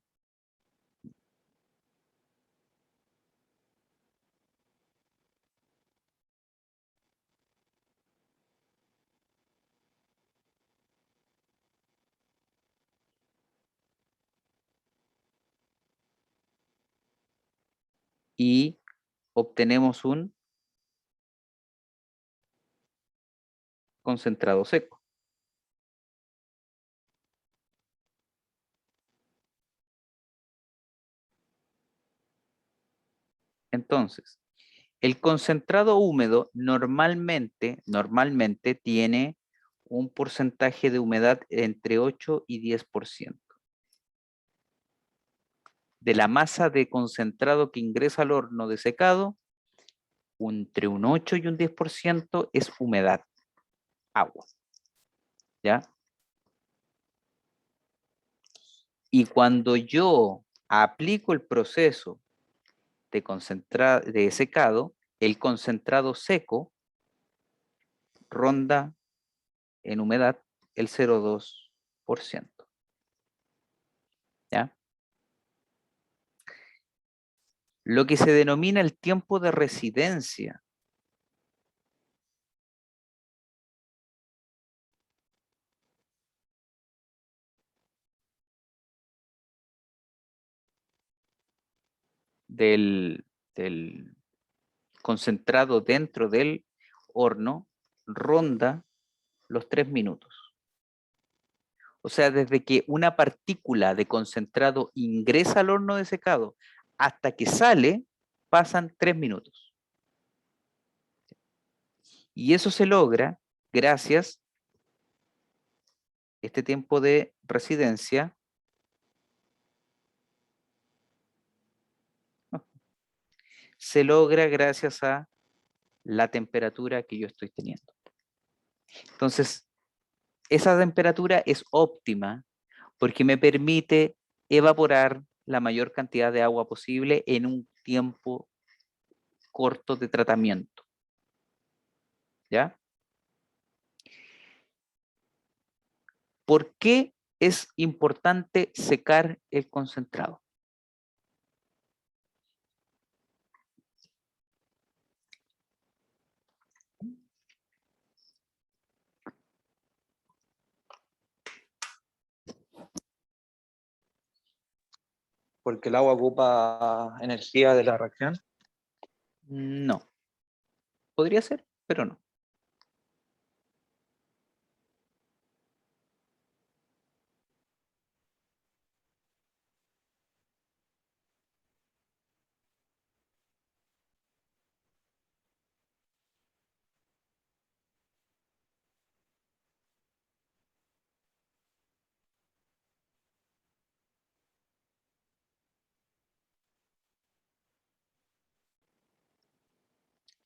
y obtenemos un concentrado seco. Entonces, el concentrado húmedo normalmente tiene un porcentaje de humedad entre 8 y 10%. De la masa de concentrado que ingresa al horno de secado, entre un 8 y un 10% es humedad, agua. ¿Ya? Y cuando yo aplico el proceso de secado, el concentrado seco ronda en humedad el 0,2%. ¿Ya? Lo que se denomina el tiempo de residencia del concentrado dentro del horno ronda los 3 minutos. O sea, desde que una partícula de concentrado ingresa al horno de secado hasta que sale, pasan 3 minutos. Y eso se logra gracias a este tiempo de residencia. Se logra gracias a la temperatura que yo estoy teniendo. Entonces, esa temperatura es óptima porque me permite evaporar la mayor cantidad de agua posible en un tiempo corto de tratamiento. ¿Ya? ¿Por qué es importante secar el concentrado? Porque el agua ocupa energía de la reacción. No. Podría ser, pero no.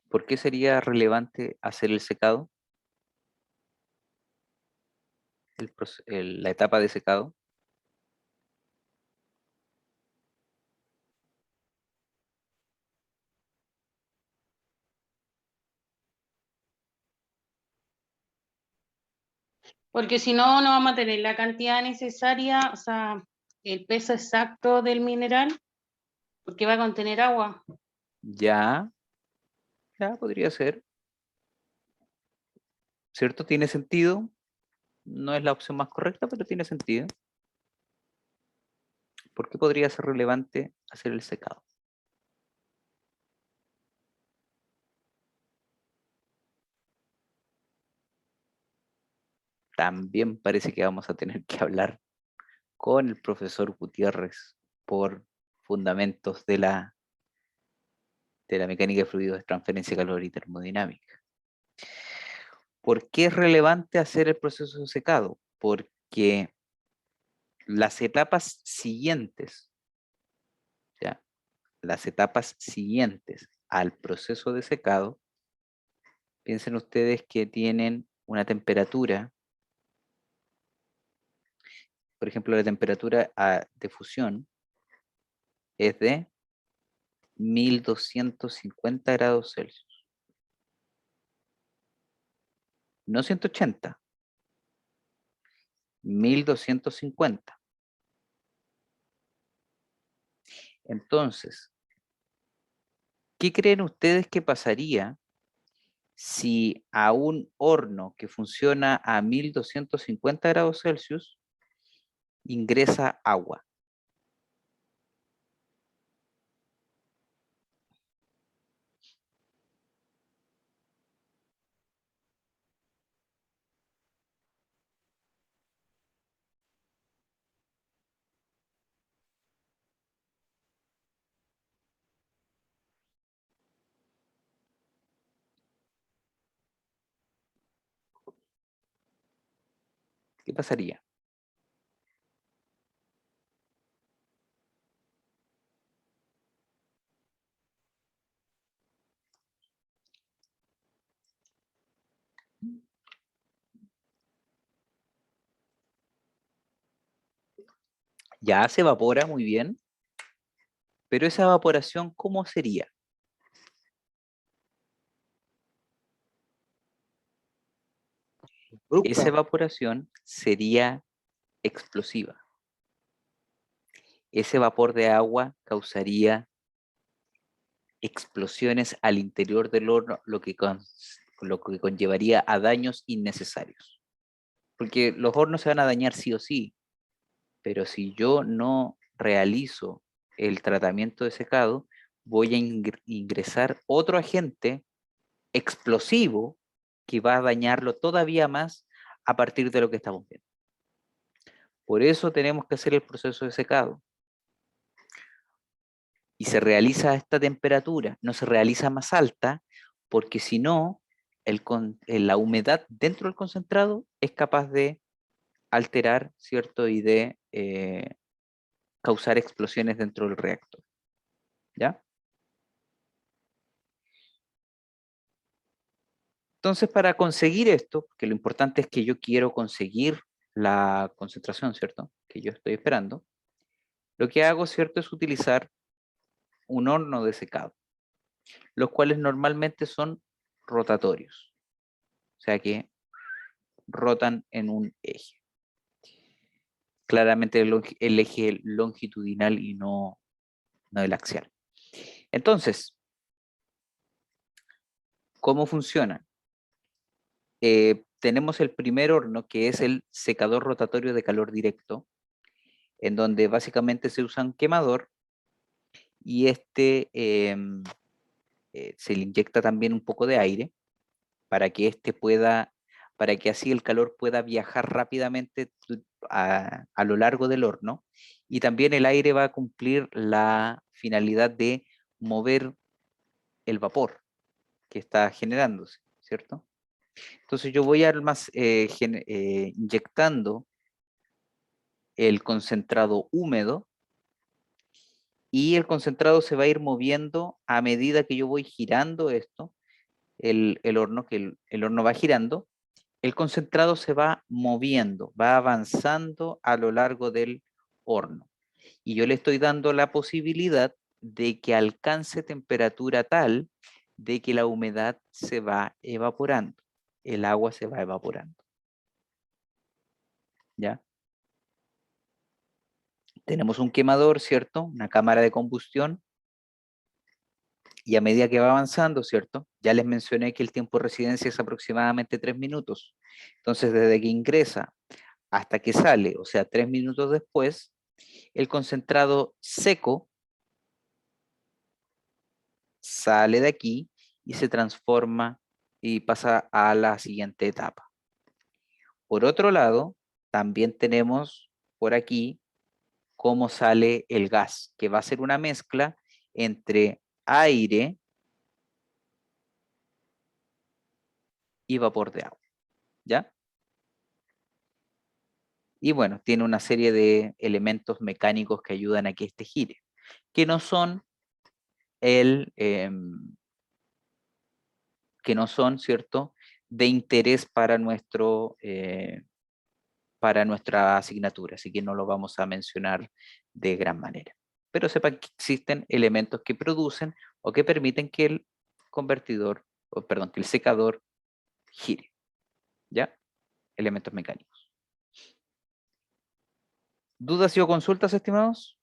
¿Por qué sería relevante hacer el secado? La etapa de secado. Porque si no, no vamos a tener la cantidad necesaria, o sea, el peso exacto del mineral, porque va a contener agua. Ya podría ser. ¿Cierto? Tiene sentido. No es la opción más correcta, pero tiene sentido. ¿Por qué podría ser relevante hacer el secado? También parece que vamos a tener que hablar con el profesor Gutiérrez por fundamentos de la mecánica de fluidos de transferencia de calor y termodinámica. ¿Por qué es relevante hacer el proceso de secado? Porque las etapas siguientes, ¿ya? Las etapas siguientes al proceso de secado, piensen ustedes que tienen una temperatura, por ejemplo, la temperatura de fusión es de 1250 grados Celsius. No 180, 1250. Entonces, ¿qué creen ustedes que pasaría si a un horno que funciona a 1250 grados Celsius ingresa agua? ¿Qué pasaría? Ya se evapora muy bien, pero esa evaporación, ¿cómo sería? Esa Brusca. evaporación sería explosiva. Ese vapor de agua causaría explosiones al interior del horno, lo que conllevaría a daños innecesarios. Porque los hornos se van a dañar sí o sí, pero si yo no realizo el tratamiento de secado, voy a ingresar otro agente explosivo que va a dañarlo todavía más a partir de lo que estamos viendo. Por eso tenemos que hacer el proceso de secado. Y se realiza a esta temperatura, no se realiza más alta, porque si no, la humedad dentro del concentrado es capaz de alterar, ¿cierto? Y de causar explosiones dentro del reactor. ¿Ya? Entonces, para conseguir esto, que lo importante es que yo quiero conseguir la concentración, ¿cierto? Que yo estoy esperando, lo que hago, ¿cierto? Es utilizar un horno de secado, los cuales normalmente son rotatorios, o sea que rotan en un eje. Claramente el eje longitudinal y no el axial. Entonces, ¿cómo funciona? Tenemos el primer horno, que es el secador rotatorio de calor directo, en donde básicamente se usa un quemador y se le inyecta también un poco de aire para que para que así el calor pueda viajar rápidamente a lo largo del horno, y también el aire va a cumplir la finalidad de mover el vapor que está generándose, ¿cierto? Entonces yo voy inyectando el concentrado húmedo, y el concentrado se va a ir moviendo a medida que yo voy girando esto, el horno, que el horno va girando, el concentrado se va moviendo, va avanzando a lo largo del horno. Y yo le estoy dando la posibilidad de que alcance temperatura tal de que la humedad se va evaporando, el agua se va evaporando. ¿Ya? Tenemos un quemador, ¿cierto? Una cámara de combustión. Y a medida que va avanzando, ¿cierto? Ya les mencioné que el tiempo de residencia es aproximadamente 3 minutos. Entonces, desde que ingresa hasta que sale, o sea, 3 minutos después, el concentrado seco sale de aquí y se transforma y pasa a la siguiente etapa. Por otro lado, también tenemos por aquí cómo sale el gas, que va a ser una mezcla entre aire y vapor de agua, ¿ya? Y bueno, tiene una serie de elementos mecánicos que ayudan a que este gire, que no son ¿cierto?, de interés para nuestra asignatura, así que no lo vamos a mencionar de gran manera. Pero sepan que existen elementos que producen o que permiten que el que el secador gire, ¿ya? Elementos mecánicos. ¿Dudas y o consultas, estimados?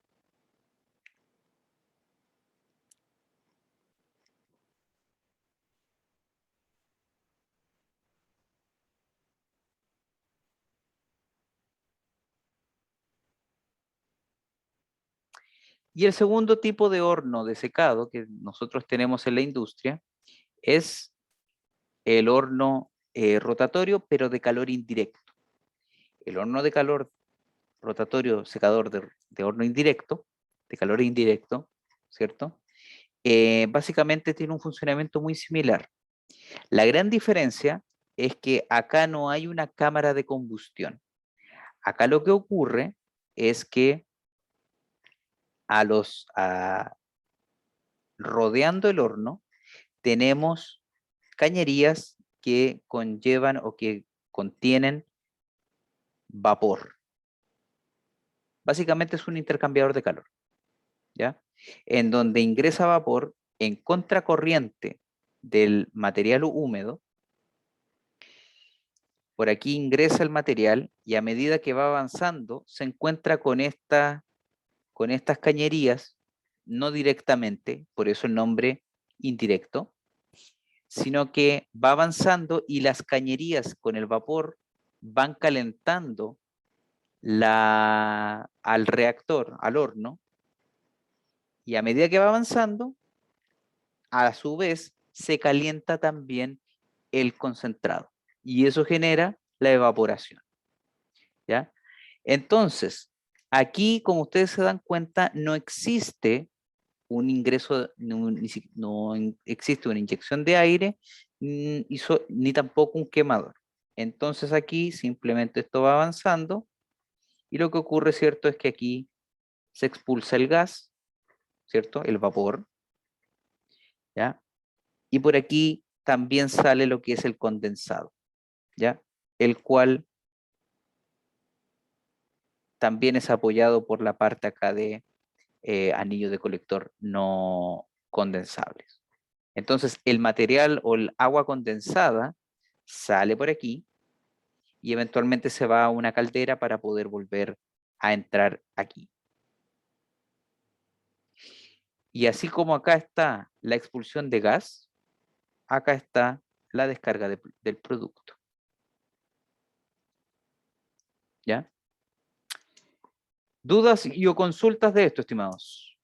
Y el segundo tipo de horno de secado que nosotros tenemos en la industria es el horno rotatorio, pero de calor indirecto. El horno de calor rotatorio secador de horno indirecto, de calor indirecto, ¿cierto? Básicamente tiene un funcionamiento muy similar. La gran diferencia es que acá no hay una cámara de combustión. Acá lo que ocurre es que rodeando el horno tenemos cañerías que conllevan o que contienen vapor. Básicamente es un intercambiador de calor, ¿ya? En donde ingresa vapor en contracorriente del material húmedo. Por aquí ingresa el material y a medida que va avanzando se encuentra con estas cañerías, no directamente, por eso el nombre indirecto, sino que va avanzando y las cañerías con el vapor van calentando al reactor, al horno, y a medida que va avanzando, a su vez se calienta también el concentrado y eso genera la evaporación. ¿Ya? Entonces, aquí, como ustedes se dan cuenta, no existe un ingreso, no existe una inyección de aire ni tampoco un quemador. Entonces aquí simplemente esto va avanzando y lo que ocurre, ¿cierto? Es que aquí se expulsa el gas, ¿cierto? El vapor, ¿ya? Y por aquí también sale lo que es el condensado, ¿ya? El cual también es apoyado por la parte acá de anillos de colector no condensables. Entonces, el material o el agua condensada sale por aquí y eventualmente se va a una caldera para poder volver a entrar aquí. Y así como acá está la expulsión de gas, acá está la descarga del producto. ¿Ya? ¿Dudas y o consultas de esto, estimados?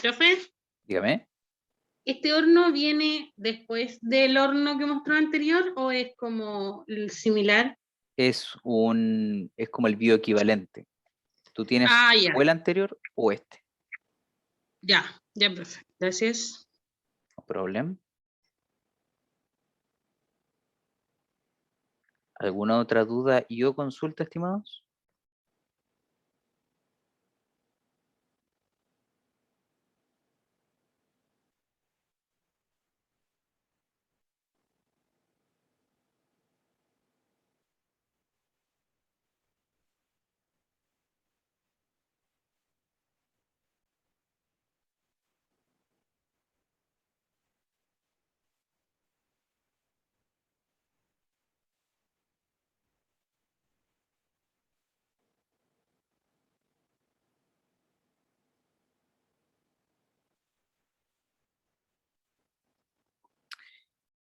Profe, Dígame. ¿este horno viene después del horno que mostró anterior o es como el similar? Es como el bioequivalente. Tú tienes Ah, ya, o el anterior o este. ya, profe. Gracias. No problema. ¿Alguna otra duda y o consulta, estimados?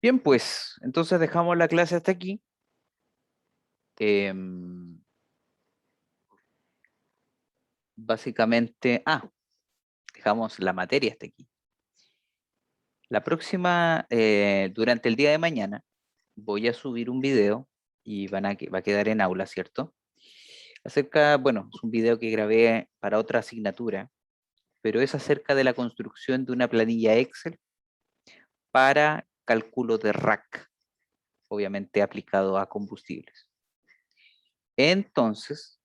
Bien, pues, entonces dejamos la clase hasta aquí. Básicamente, dejamos la materia hasta aquí. La próxima, durante el día de mañana, voy a subir un video y va a quedar en aula, ¿cierto? Bueno, es un video que grabé para otra asignatura, pero es acerca de la construcción de una planilla Excel para cálculo de RAC, obviamente aplicado a combustibles. Entonces,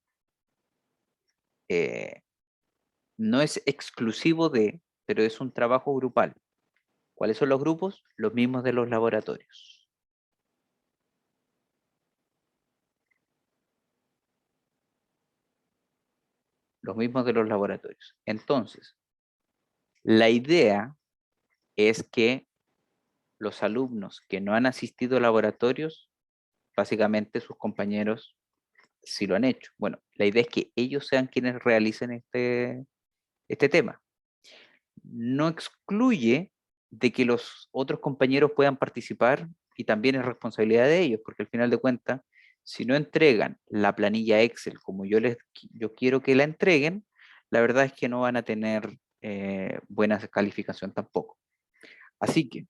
no es exclusivo de, pero es un trabajo grupal. ¿Cuáles son los grupos? Los mismos de los laboratorios. Los mismos de los laboratorios. Entonces, la idea es que los alumnos que no han asistido a laboratorios, básicamente sus compañeros sí lo han hecho. Bueno, la idea es que ellos sean quienes realicen este tema. No excluye de que los otros compañeros puedan participar y también es responsabilidad de ellos, porque al final de cuentas, si no entregan la planilla Excel como yo quiero que la entreguen, la verdad es que no van a tener buena calificación tampoco. Así que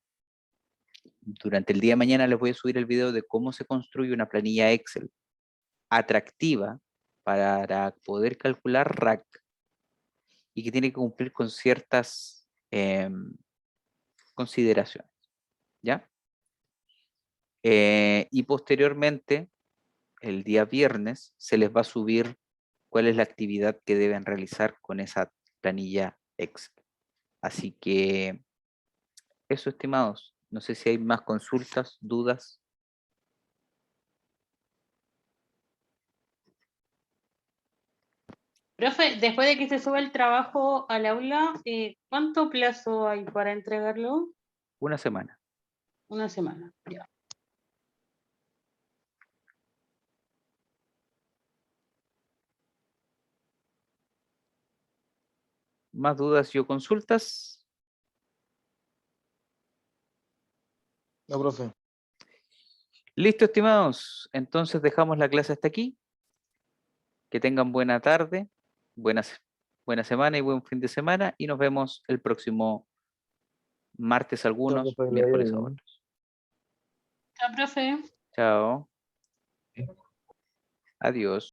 durante el día de mañana les voy a subir el video de cómo se construye una planilla Excel atractiva para poder calcular RAC y que tiene que cumplir con ciertas consideraciones, ¿ya? Y posteriormente, el día viernes, se les va a subir cuál es la actividad que deben realizar con esa planilla Excel. Así que eso, estimados. No sé si hay más consultas, dudas. Profe, después de que se sube el trabajo al aula, ¿cuánto plazo hay para entregarlo? Una semana. Una semana. Ya. ¿Más dudas y o consultas? No, profe. Listo, estimados. Entonces dejamos la clase hasta aquí. Que tengan buena tarde, buena semana y buen fin de semana. Y nos vemos el próximo martes algunos, profe, que le vaya miércoles a bien. otros. Chao, profe. Chao. Adiós.